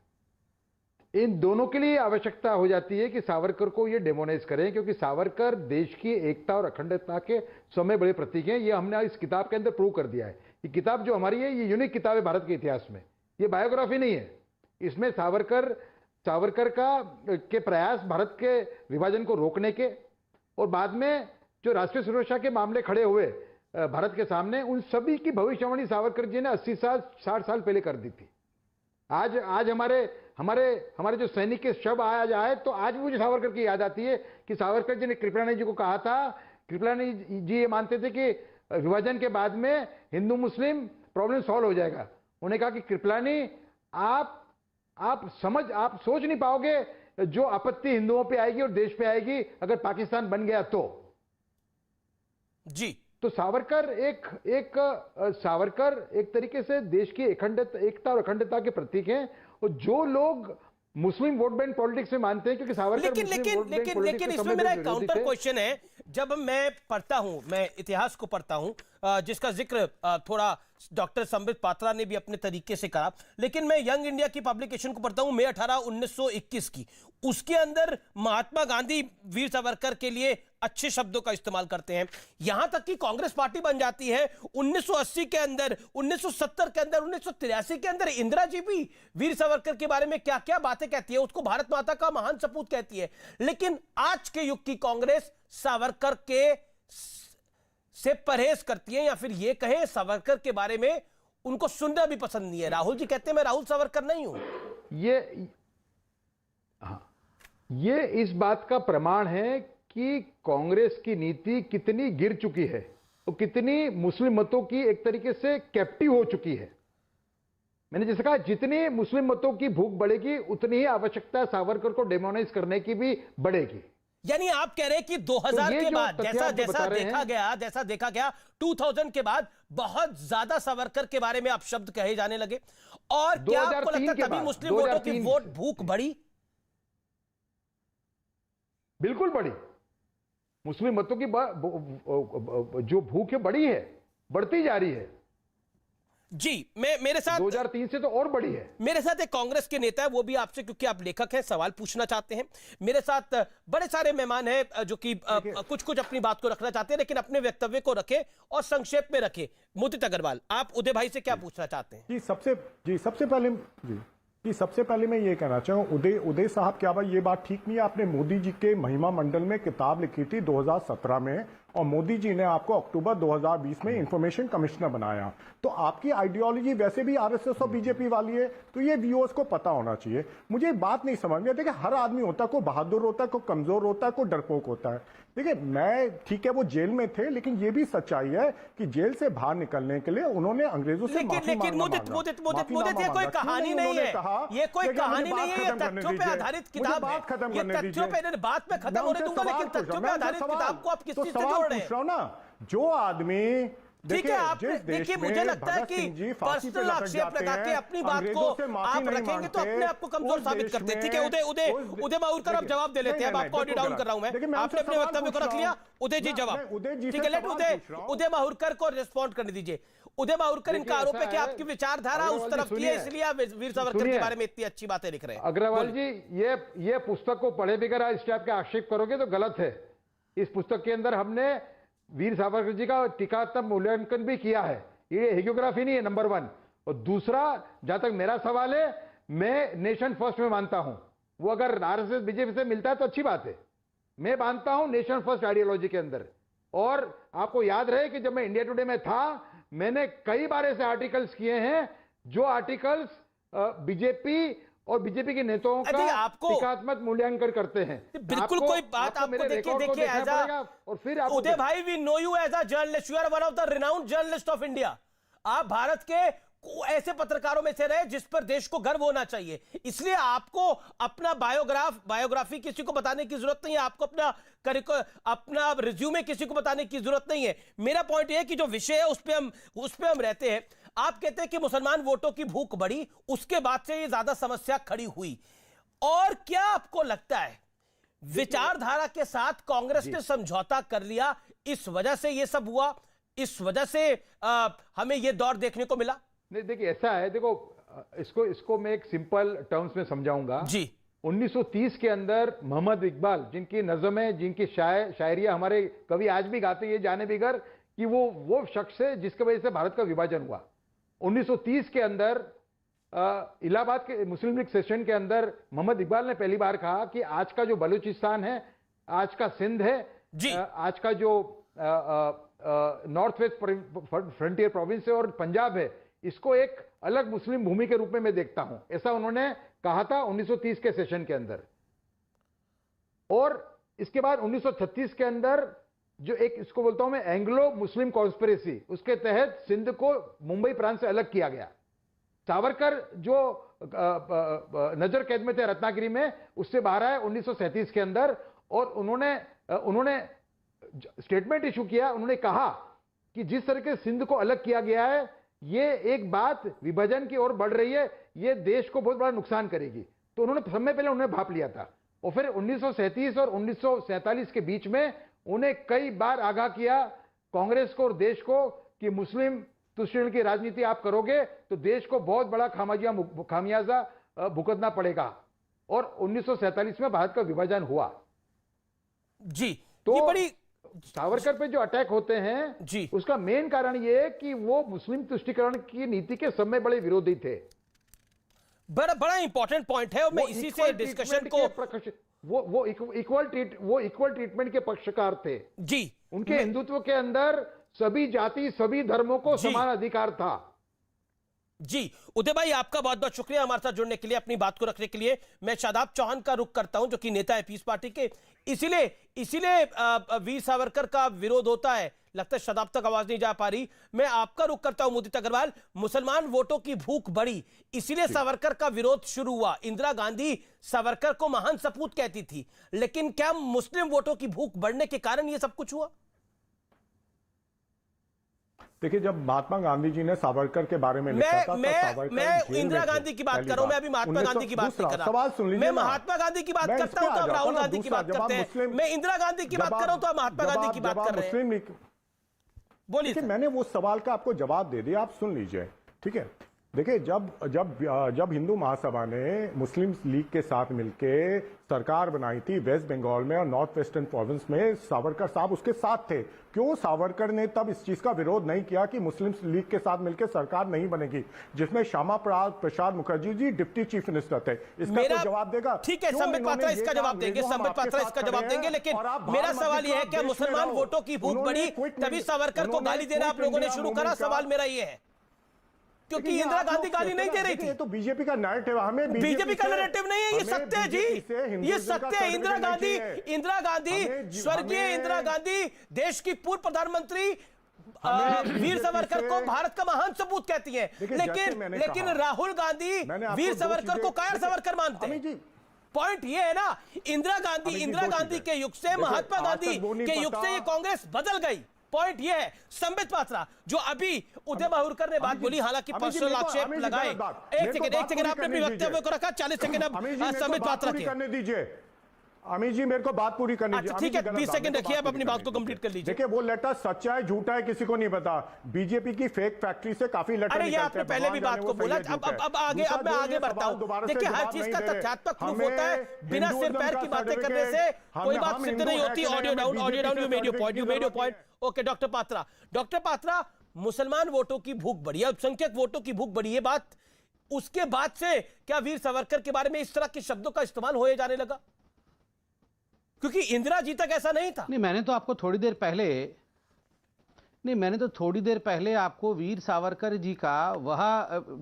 इन दोनों के लिए आवश्यकता हो जाती है कि सावरकर को ये डेमोनाइज करें, क्योंकि सावरकर देश की एकता और अखंडता के समय बड़े प्रतीक हैं। ये हमने इस किताब के अंदर प्रूव कर दिया है। ये किताब जो हमारी है, ये यूनिक किताब है भारत के इतिहास में। ये बायोग्राफी नहीं है, इसमें सावरकर के प्रयास भारत के विभाजन को रोकने के, और बाद में जो राष्ट्रीय सुरक्षा के मामले खड़े हुए भारत के सामने, उन सभी की भविष्यवाणी सावरकर जी ने 80 साल 60 साल पहले कर दी थी। आज हमारे जो सैनिक के शव आज आए, तो आज मुझे सावरकर की याद आती है कि सावरकर जी ने कृपलानी जी को कहा था। कृपलानी जी ये मानते थे कि विभाजन के बाद में हिंदू मुस्लिम प्रॉब्लम सॉल्व हो जाएगा। उन्होंने कहा कि कृपलानी, आप सोच नहीं पाओगे जो आपत्ति हिंदुओं पे आएगी और देश पे आएगी अगर पाकिस्तान बन गया तो। जी। तो सावरकर एक तरीके से देश की एकता और अखंडता के प्रतीक हैं, और जो लोग मुस्लिम वोट बैंक पॉलिटिक्स में मानते हैं, क्योंकि सावरकर लेकिन इसमें मेरा एक काउंटर क्वेश्चन है। जब मैं पढ़ता हूं, मैं इतिहास को पढ़ता हूं, जिसका जिक्र थोड़ा डॉक्टर संबित पात्रा ने भी अपने तरीके से करा, लेकिन मैं यंग इंडिया की पब्लिकेशन को पढ़ता हूं, मई 18, 1921 की। उसके अंदर महात्मा गांधी वीर सावरकर के लिए अच्छे शब्दों का इस्तेमाल करते हैं। यहां तक कि कांग्रेस पार्टी बन जाती है 1980 के अंदर, 1970 के अंदर, 1983 के अंदर। इंदिरा जी भी वीर सावरकर के बारे में क्या क्या बातें कहती है, उसको भारत माता का महान सपूत कहती है। लेकिन आज के युग की कांग्रेस सावरकर के से परहेज करती है, या फिर यह कहें सावरकर के बारे में उनको सुनना भी पसंद नहीं है। राहुल जी कहते हैं मैं राहुल सावरकर नहीं हूं। ये इस बात का प्रमाण है कि कांग्रेस की नीति कितनी गिर चुकी है और कितनी मुस्लिम मतों की एक तरीके से कैप्टिव हो चुकी है। मैंने जैसे कहा, जितनी मुस्लिम मतों की भूख बढ़ेगी उतनी ही आवश्यकता सावरकर को डेमोनाइज करने की भी बढ़ेगी। यानी आप कह रहे हैं कि 2000 के बाद जैसा देखा गया 2000 के बाद बहुत ज्यादा सावरकर के बारे में आप शब्द कहे जाने लगे, और क्या आपको लगता है तभी मुस्लिम वोटों की वोट भूख बढ़ी? बिल्कुल बढ़ी। मुस्लिम मतों की जो भूख है बढ़ी है, बढ़ती जा रही है जी। मेरे साथ 2003 से तो और बढ़ी है। मेरे साथ एक कांग्रेस के नेता है, वो भी आपसे, क्योंकि आप लेखक हैं, सवाल पूछना चाहते हैं। मेरे साथ बड़े सारे मेहमान हैं जो कि कुछ अपनी बात को रखना चाहते हैं, लेकिन अपने वक्तव्य को रखें और संक्षेप में रखें। मोदित अग्रवाल, आप उदय भाई से क्या पूछना चाहते हैं? सबसे पहले मैं ये कहना चाहूँ, उदय साहब, क्या भाई ये बात ठीक नहीं है? आपने मोदी जी के महिमा मंडल में किताब लिखी थी 2017 में, और मोदी जी ने आपको अक्टूबर 2020 में इंफॉर्मेशन कमिश्नर बनाया। तो आपकी आइडियोलॉजी वैसे भी आरएसएस और बीजेपी वाली है, तो ये व्यूअर्स को पता होना चाहिए। मुझे बात नहीं समझ में, देखिए हर आदमी होता है, कोई बहादुर होता है, कोई कमजोर होता है, कोई डरपोक होता है। देखिए मैं, ठीक है वो जेल में थे, लेकिन ये भी सच्चाई है कि जेल से बाहर निकलने के लिए उन्होंने अंग्रेजों से माफी मांगा। मोदित, ये कोई कहानी नहीं है, ये कोई कहानी नहीं है, ये तथ्यों पे आधारित किताब है। ये तथ्यों पे, बात पे खत्म होने दूंगा, लेकिन तथ्यों पे आधारित किताब को आप किस चीज से जोड़ रहे हैं? ना, जो आदमी, ठीक है, आप देखिए, मुझे लगता है कि पर्सनल आक्षेप लगा के अपनी बात को आप रखेंगे तो अपने आप को कमजोर साबित करते हैं। ठीक है, उदय माहुरकर आप जवाब दे लेते हैं। आपको ऑडियो डाउन कर रहा हूं मैं, आपने अपने वक्तव्य को रख लिया। उदय जी जवाब, ठीक है, लेट उदय माहुरकर को रिस्पॉन्ड करने दीजिए। उदय माहुरकर, इनका आरोप है कि आपकी विचारधारा उस तरफ की है, इसलिए आप वीर सावरकर के बारे में इतनी अच्छी बातें लिख रहे हैं। अग्रवाल जी, ये पुस्तक को पढ़े बगैर इस टाइप के आक्षेप करोगे तो गलत है। इस पुस्तक के अंदर हमने वीर सावरकर जी का टीकात्मक मूल्यांकन भी किया है। ये हेगियोग्राफी नहीं है, नंबर 1। और दूसरा, जहां तक मेरा सवाल है, मैं नेशन फर्स्ट में मानता हूं। वो अगर आरएसएस बीजेपी से मिलता है तो अच्छी बात है। मैं मानता हूं नेशन फर्स्ट आइडियोलॉजी के अंदर। और आपको याद रहे कि जब मैं इंडिया टुडे में था, मैंने कई बार ऐसे आर्टिकल्स किए हैं जो आर्टिकल्स बीजेपी और बीजेपी के नेताओं का टीकात्मक मूल्यांकन करते हैं। बिल्कुल कोई बात आपको देखिए और फिर उदय भाई, we know you as a journalist, you are one of the renowned journalist of India. आप भारत के ऐसे पत्रकारों में से रहे जिस पर देश को गर्व होना चाहिए, इसलिए आपको अपना बायोग्राफी किसी को बताने की जरूरत नहीं है, आपको अपना रिज्यूमे किसी को बताने की जरूरत नहीं है। मेरा पॉइंट यह है कि जो विषय है उस पे हम रहते हैं। आप कहते हैं कि मुसलमान वोटों की भूख बढ़ी, उसके बाद से ये ज्यादा समस्या खड़ी हुई, और क्या आपको लगता है विचारधारा के साथ कांग्रेस ने समझौता कर लिया, इस वजह से ये सब हुआ, इस वजह से हमें ये दौर देखने को मिला? नहीं, देखिए ऐसा है, देखो इसको मैं एक सिंपल टर्म्स में समझाऊंगा जी। 1930 के अंदर मोहम्मद इकबाल, जिनकी नज़में, जिनकी शायरियां हमारे कवि आज भी गाते हैं, जाने बिगर कि वो शख्स है जिसकी वजह से भारत का विभाजन हुआ। 1930 के अंदर इलाहाबाद के मुस्लिम लीग सेशन के अंदर मोहम्मद इकबाल ने पहली बार कहा कि आज का जो बलूचिस्तान है, आज का सिंध है, आज का जो नॉर्थ वेस्ट फ्रंटियर प्रोविंस है और पंजाब है, इसको एक अलग मुस्लिम भूमि के रूप में मैं देखता हूं। ऐसा उन्होंने कहा था 1930 के सेशन के अंदर। और इसके बाद 1936 के अंदर जो एक, इसको बोलता हूं मैं, एंग्लो मुस्लिम कॉन्स्पिरेसी, उसके तहत सिंध को मुंबई प्रांत से अलग किया गया। सावरकर जो नजर कैद में थे रत्नागिरी में, उससे बाहर आए 1937 के अंदर, और उन्होंने स्टेटमेंट इशू किया। उन्होंने कहा कि जिस तरह से सिंध को अलग किया गया है, ये एक बात विभाजन की ओर बढ़ रही है, ये देश को बहुत बड़ा नुकसान करेगी। तो उन्होंने समय पहले उन्हें भाप लिया था, और फिर 1937 और 1947 के बीच में उन्हें कई बार आगाह किया कांग्रेस को और देश को कि मुस्लिम तुष्टिकरण की राजनीति आप करोगे तो देश को बहुत बड़ा खामियाजा भुगतना पड़ेगा। और 1947 में भारत का विभाजन हुआ। जी, तो ये बड़ी सावरकर पे जो अटैक होते हैं जी, उसका मेन कारण ये है कि वो मुस्लिम तुष्टीकरण की नीति के समय बड़े विरोधी थे। बड़ा इंपॉर्टेंट पॉइंट है और मैं इसी से डिस्कशन को वो इक्वल ट्रीटमेंट के पक्षकार थे जी। उनके हिंदुत्व के अंदर सभी जाति सभी धर्मों को समान अधिकार था जी। उदय भाई आपका बहुत बहुत शुक्रिया हमारे साथ जुड़ने के लिए, अपनी बात को रखने के लिए। मैं शादाब चौहान का रुख करता हूं जो कि नेता है पीस पार्टी के, इसीलिए वीर सावरकर का विरोध होता है। लगता है शादाब तक आवाज नहीं जा पा रही। मैं आपका रुख करता हूं मुदित अग्रवाल, मुसलमान वोटों की भूख बढ़ी इसीलिए सावरकर का विरोध शुरू हुआ। इंदिरा गांधी सावरकर को महान सपूत कहती थी, लेकिन क्या मुस्लिम वोटों की भूख बढ़ने के कारण यह सब कुछ हुआ? देखिए, जब महात्मा गांधी जी ने सावरकर के बारे में लिखा था, मैं इंदिरा गांधी की बात कर रहा हूं, मैं अभी महात्मा गांधी की बात नहीं कर रहा। सवाल सुन लीजिए, मैं महात्मा गांधी की बात करता हूं तो आप राहुल गांधी की बात करते हैं। मैं इंदिरा गांधी की बात कर रहा हूं तो आप महात्मा गांधी की बात कर रहे हैं। बोलिए। मैंने वो सवाल का आपको जवाब दे दिया, आप सुन लीजिए, ठीक है। देखिए, जब हिंदू महासभा ने मुस्लिम लीग के साथ मिलके सरकार बनाई थी वेस्ट बंगाल में और नॉर्थ वेस्टर्न प्रोविंस में, सावरकर साहब उसके साथ थे। क्यों सावरकर ने तब इस चीज का विरोध नहीं किया कि मुस्लिम लीग के साथ मिलकर सरकार नहीं बनेगी, जिसमें Shyama Prasad Mukherjee ji deputy chief minister थे? इसका तो जवाब देगा। ठीक है, संबित पात्रा इसका जवाब देंगे, संबित पात्रा इसका जवाब देंगे, लेकिन मेरा सवाल यह है क्या मुसलमान वोटों की भूख बढ़ी तभी सावरकर को गाली देना आप लोगों ने शुरू करा? सवाल मेरा ये है, क्योंकि इंदिरा गांधी गाली नहीं दे रही थी। ये तो बीजेपी का नैरेटिव, हमें बीजेपी का नैरेटिव नहीं है, ये सत्य है जी, ये सत्य है। इंदिरा गांधी स्वर्गीय इंदिरा गांधी देश की पूर्व प्रधानमंत्री वीर सावरकर को भारत का महान सपूत कहती है, लेकिन राहुल गांधी वीर सावरकर को कायर सावरकर मानते हैं। पॉइंट ये है ना, इंदिरा गांधी के युग से महात्मा गांधी के युग से ये कांग्रेस बदल गई। पॉइंट ये है। संबित पात्रा, जो अभी उदय माहुरकर ने बात बोली, हालांकि पर्सनल आक्षेप लगाए, एक सेकंड आपने अपने वक्तव्य को रखा, 40 सेकंड अब संबित पात्रा के करने दीजिए। अमित जी, मेरे को बात पूरी करनी चाहिए। ठीक है, 20 सेकंड रखिए, आप अपनी बात को कंप्लीट कर लीजिए। देखिए, वो लेटर सच्चा है झूठा है किसी को नहीं पता। बीजेपी की फेक फैक्ट्री से काफी लेटर निकलते हैं। अरे, आपने पहले भी बात को बोला, अब मैं आगे बढ़ता हूं। देखिए, हर चीज का तथ्यात्मक प्रूफ होता है, बिना सिर पैर की बातें करने से कोई बात सिद्ध नहीं होती। Audio down, you made your point. Okay, doctor Patra, मुसलमान वोटों की भूख बढ़ी, अल्पसंख्यक वोटों की भूख बढ़ी, ये बात उसके बाद से क्या वीर सावरकर के बारे में इस तरह के शब्दों का इस्तेमाल होने जाने लगा? क्योंकि इंदिरा जी तक ऐसा नहीं था। मैंने तो थोड़ी देर पहले आपको वीर सावरकर जी का वह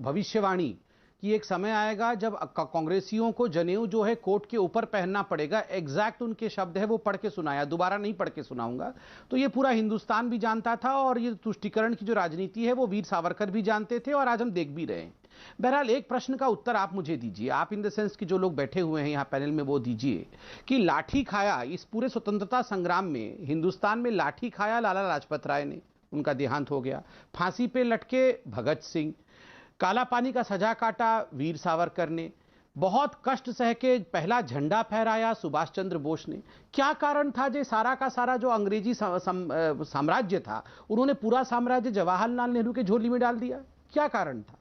भविष्यवाणी कि एक समय आएगा जब कांग्रेसियों को जनेऊ जो है कोट के ऊपर पहनना पड़ेगा, एग्जैक्ट उनके शब्द है, वो पढ़ के सुनाया, दोबारा नहीं पढ़ के सुनाऊंगा। तो ये पूरा हिंदुस्तान भी जानता था और ये तुष्टीकरण की जो राजनीति है वो वीर सावरकर भी जानते थे और आज हम देख भी रहे हैं। बहरहाल, एक प्रश्न का उत्तर आप मुझे दीजिए, आप इन द सेंस कि जो लोग बैठे हुए हैं यहाँ पैनल में, वो दीजिए कि लाठी खाया इस पूरे स्वतंत्रता संग्राम में, हिंदुस्तान में लाठी खाया लाला लाजपत राय ने, उनका देहांत हो गया। फांसी पे लटके भगत सिंह, काला पानी का सजा काटा वीर सावरकर ने, बहुत कष्ट सह के पहला झंडा फहराया सुभाष चंद्र बोस ने। क्या कारण था जो सारा का सारा जो अंग्रेजी साम्राज्य था, उन्होंने पूरा साम्राज्य जवाहरलाल नेहरू के झोली में डाल दिया? क्या कारण था?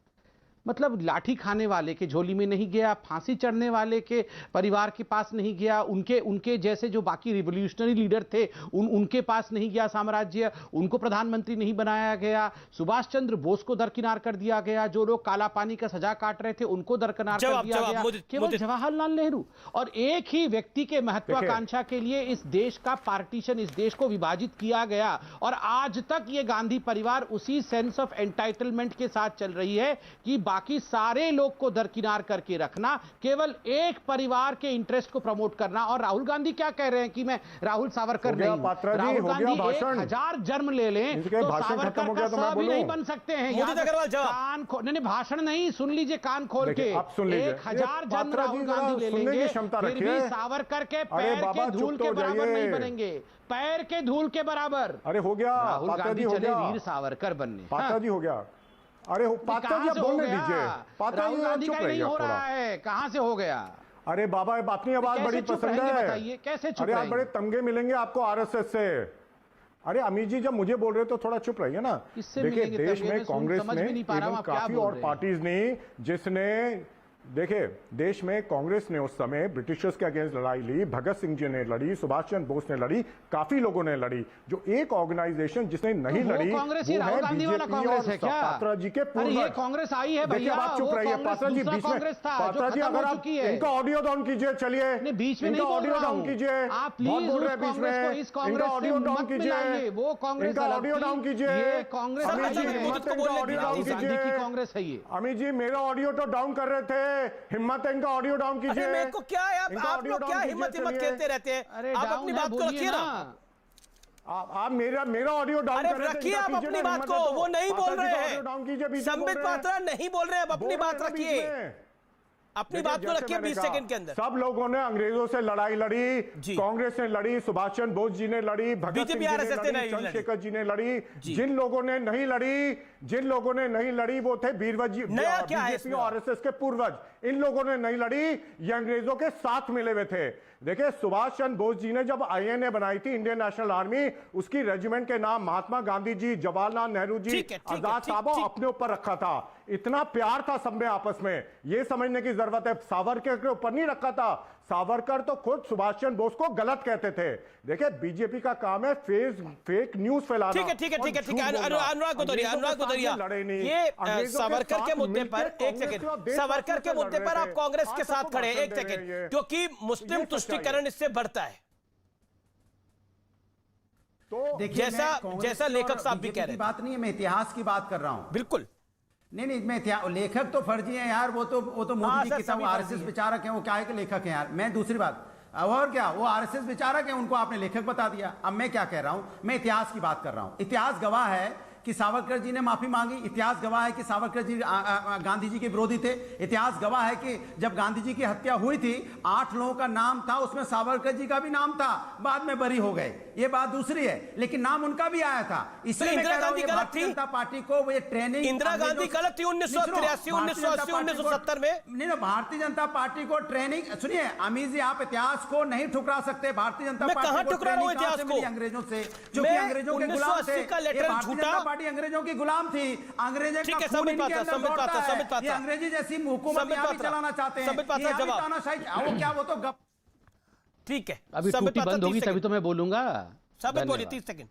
मतलब लाठी खाने वाले के झोली में नहीं गया, फांसी चढ़ने वाले के परिवार के पास नहीं गया, उनके जैसे जो बाकी रिवोल्यूशनरी लीडर थे उनके पास नहीं गया साम्राज्य, उनको प्रधानमंत्री नहीं बनाया गया, सुभाष चंद्र बोस को दरकिनार कर दिया गया, जो लोग काला पानी का सजा काट रहे थे उनको दरकिनार कर दिया गया, केवल जवाहरलाल नेहरू। और एक ही व्यक्ति के महत्वाकांक्षा के लिए इस देश का पार्टीशन, इस देश को विभाजित किया गया और आज तक ये गांधी परिवार उसी सेंस ऑफ एंटाइटलमेंट के साथ चल रही है कि बाकी सारे लोग को दरकिनार करके रखना, केवल एक परिवार के इंटरेस्ट को प्रमोट करना। और राहुल गांधी क्या कह रहे हैं कि मैं राहुल सावरकर नहीं हूं। राहुल गांधी 1000 जन्म ले लें तो सावरकर का सा भी नहीं बन सकते हैं। कान नहीं, भाषण नहीं, सुन लीजिए कान खोल के। 1000 जन्म राहुल गांधी ले लेंगे, फिर भी सावरकर के पैर के धूल के बराबर नहीं बनेंगे, पैर के धूल के बराबर। अरे हो गया, राहुल गांधी चले वीर सावरकर बनने। पात्रा जी हो गया। अरे पात्रा जी बोलने दीजिए, पात्रा जी चुप रहिए। हो रहा है, कहां से हो गया? अरे बाबा, अपनी आवाज बड़ी पसंद है, बताइए कैसे चुप? अरे आप बड़े तमगे मिलेंगे आपको आरएसएस से। अरे अमित जी, जब मुझे बोल रहे तो थोड़ा चुप रहिए ना। देखिए, देश में कांग्रेस ने एवं काफी और पार्टीज ने जिसने देखिए, देश में कांग्रेस ने उस समय ब्रिटिशर्स के अगेंस्ट लड़ाई ली, भगत सिंह जी ने लड़ी, सुभाष चंद्र बोस ने लड़ी, काफी लोगों ने लड़ी। जो एक ऑर्गेनाइजेशन जिसने नहीं लड़ी कांग्रेस, वो राहुल है गांधी वाला बीजेपी कांग्रेस और है क्या? पात्रा जी के पूर्वज। ये कांग्रेस आई है भैया, आप चुप रहिए पात्रा जी, बीच में पात्रा जी अगर आप इनका ऑडियो डाउन कीजिए, चलिए बीच में इनका ऑडियो डाउन कीजिए, आप बहुत बोल रहे हैं बीच में, इनका ऑडियो डाउन कीजिए, वो कांग्रेस इनका ऑडियो डाउन कीजिए, कांग्रेस ऑडियो डाउन कीजिए। कांग्रेस है ये। अमित जी मेरा ऑडियो तो डाउन कर रहे थे, हिम्मत है इनका ऑडियो डाउन कीजिए। अरे मेरे को क्या है, आप लोग क्या हिम्मत कहते रहते हैं? आप अपनी बात को रखिए ना। आप मेरा ऑडियो डाउन अरे रखिए आप अपनी बात को, वो नहीं बोल रहे हैं, संबित पात्रा नहीं बोल रहे हैं, अपनी बात रखिए, अपनी बात को रखिए 20 सेकंड के अंदर। सब लोगों ने अंग्रेजों से लड़ाई लड़ी, कांग्रेस ने लड़ी, सुभाष चंद्र बोस जी ने लड़ी, भगत सिंह जी ने लड़ी, चंद्रशेखर जी ने लड़ी। जिन लोगों ने नहीं लड़ी वो थे बीजेपी और आरएसएस के पूर्वज। इन लोगों ने नहीं लड़ी, ये अंग्रेजों के साथ मिले हुए थे। देखिए, सुभाष चंद्र बोस जी ने जब आईएनए बनाई थी, इंडियन नेशनल आर्मी, उसकी रेजिमेंट के नाम महात्मा गांधी जी, जवाहरलाल नेहरू जी, आजाद साहब अपने ऊपर रखा था। इतना प्यार था सब में आपस में, ये समझने की जरूरत है। सावरकर के ऊपर नहीं रखा था। सावरकर तो खुद सुभाष चंद्र बोस को गलत कहते थे। देखिए, बीजेपी का काम है फेक न्यूज फैलाना। ठीक है अनुराग भदौरिया, ये सावरकर के मुद्दे पर एक सेकंड, सावरकर के मुद्दे पर आप कांग्रेस के साथ खड़े, एक सेकंड, क्योंकि मुस्लिम तुष्टीकरण इससे बढ़ता है। तो जैसा लेखक साहब भी कह रहे हैं, बात नहीं है, मैं इतिहास की बात कर रहा हूं। बिल्कुल नहीं, मैं लेखक तो फर्जी है यार, वो तो मोदी जी की किताब, आरएसएस विचारक हैं, वो क्या है कि लेखक हैं यार। मैं दूसरी बात, और क्या, वो आरएसएस विचारक हैं, उनको आपने लेखक बता दिया। अब मैं क्या कह रहा हूं, मैं इतिहास की बात कर रहा हूं। इतिहास गवाह है कि सावरकर जी ने माफी मांगी, इतिहास गवाह है कि सावरकर जी गांधी जी के विरोधी थे, इतिहास गवाह है कि जब गांधी जी की हत्या हुई थी 8 लोगों का नाम था, उसमें सावरकर जी का भी नाम था, बाद में बरी हो गए, ये बात दूसरी है, लेकिन नाम उनका भी आया था। इसलिए इंदिरा गांधी गलत थी, जनता पार्टी को वो ट्रेनिंग, इंदिरा गांधी गलत थी 1983, 1980, 1970 में। नहीं, भारतीय जनता पार्टी को ट्रेनिंग, सुनिए अमीर जी, आप इतिहास को नहीं ठुकरा सकते। भारतीय जनता पार्टी को ट्रेनिंग इतिहास को अंग्रेजों से, जो कि अंग्रेजों के गुलाम थे। भारतीय जनता पार्टी अंग्रेजों की गुलाम थी, अंग्रेजों का खून इनके अंदर दौड़ता है, ये अंग्रेजी जैसी हुकूमत यहाँ भी चलाना चाहते हैं, वो क्या, वो तो ठीक है। अभी टूटी बंद होगी तभी तो मैं बोलूंगा। बोलिए 30 सेकंड।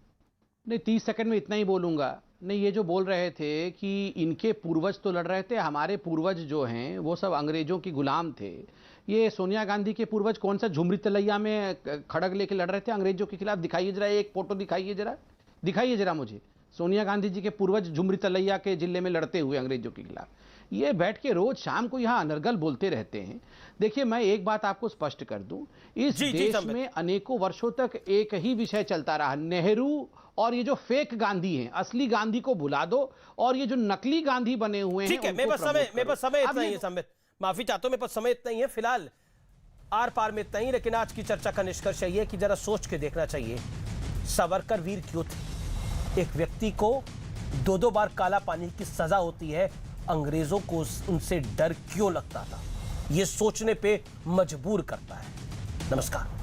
नहीं, 30 सेकंड में इतना ही बोलूंगा। नहीं, ये जो बोल रहे थे कि इनके पूर्वज तो लड़ रहे थे, हमारे पूर्वज जो हैं वो सब अंग्रेजों की गुलाम थे। ये सोनिया गांधी के पूर्वज कौन सा झुमरी तलैया में खड़ग लेके लड़ रहे थे अंग्रेजों के खिलाफ? दिखाइए जरा, एक फोटो दिखाइए जरा मुझे, सोनिया गांधी जी के पूर्वज झुमरी तलैया के जिले में लड़ते हुए अंग्रेजों के खिलाफ। ये बैठ के रोज शाम को यहाँ अनर्गल बोलते रहते हैं। देखिए, मैं एक बात आपको स्पष्ट कर दूं, इस देश में अनेकों वर्षों तक एक ही विषय चलता रहा, नेहरू और ये जो फेक गांधी हैं, असली गांधी को भुला दो और ये जो नकली गांधी बने हुए हैं। ठीक है, मेरे पास समय इतना ही है संबित, माफी चाहता हूं, मेरे पास समय इतना ही है फिलहाल, आर पार में इतना ही। लेकिन आज की चर्चा का निष्कर्ष ये है कि जरा सोच के देखना चाहिए, सावरकर वीर क्यों थे? एक व्यक्ति को 2-2 बार काला पानी की सजा होती है, अंग्रेजों को उनसे डर क्यों लगता था? यह सोचने पे मजबूर करता है। नमस्कार।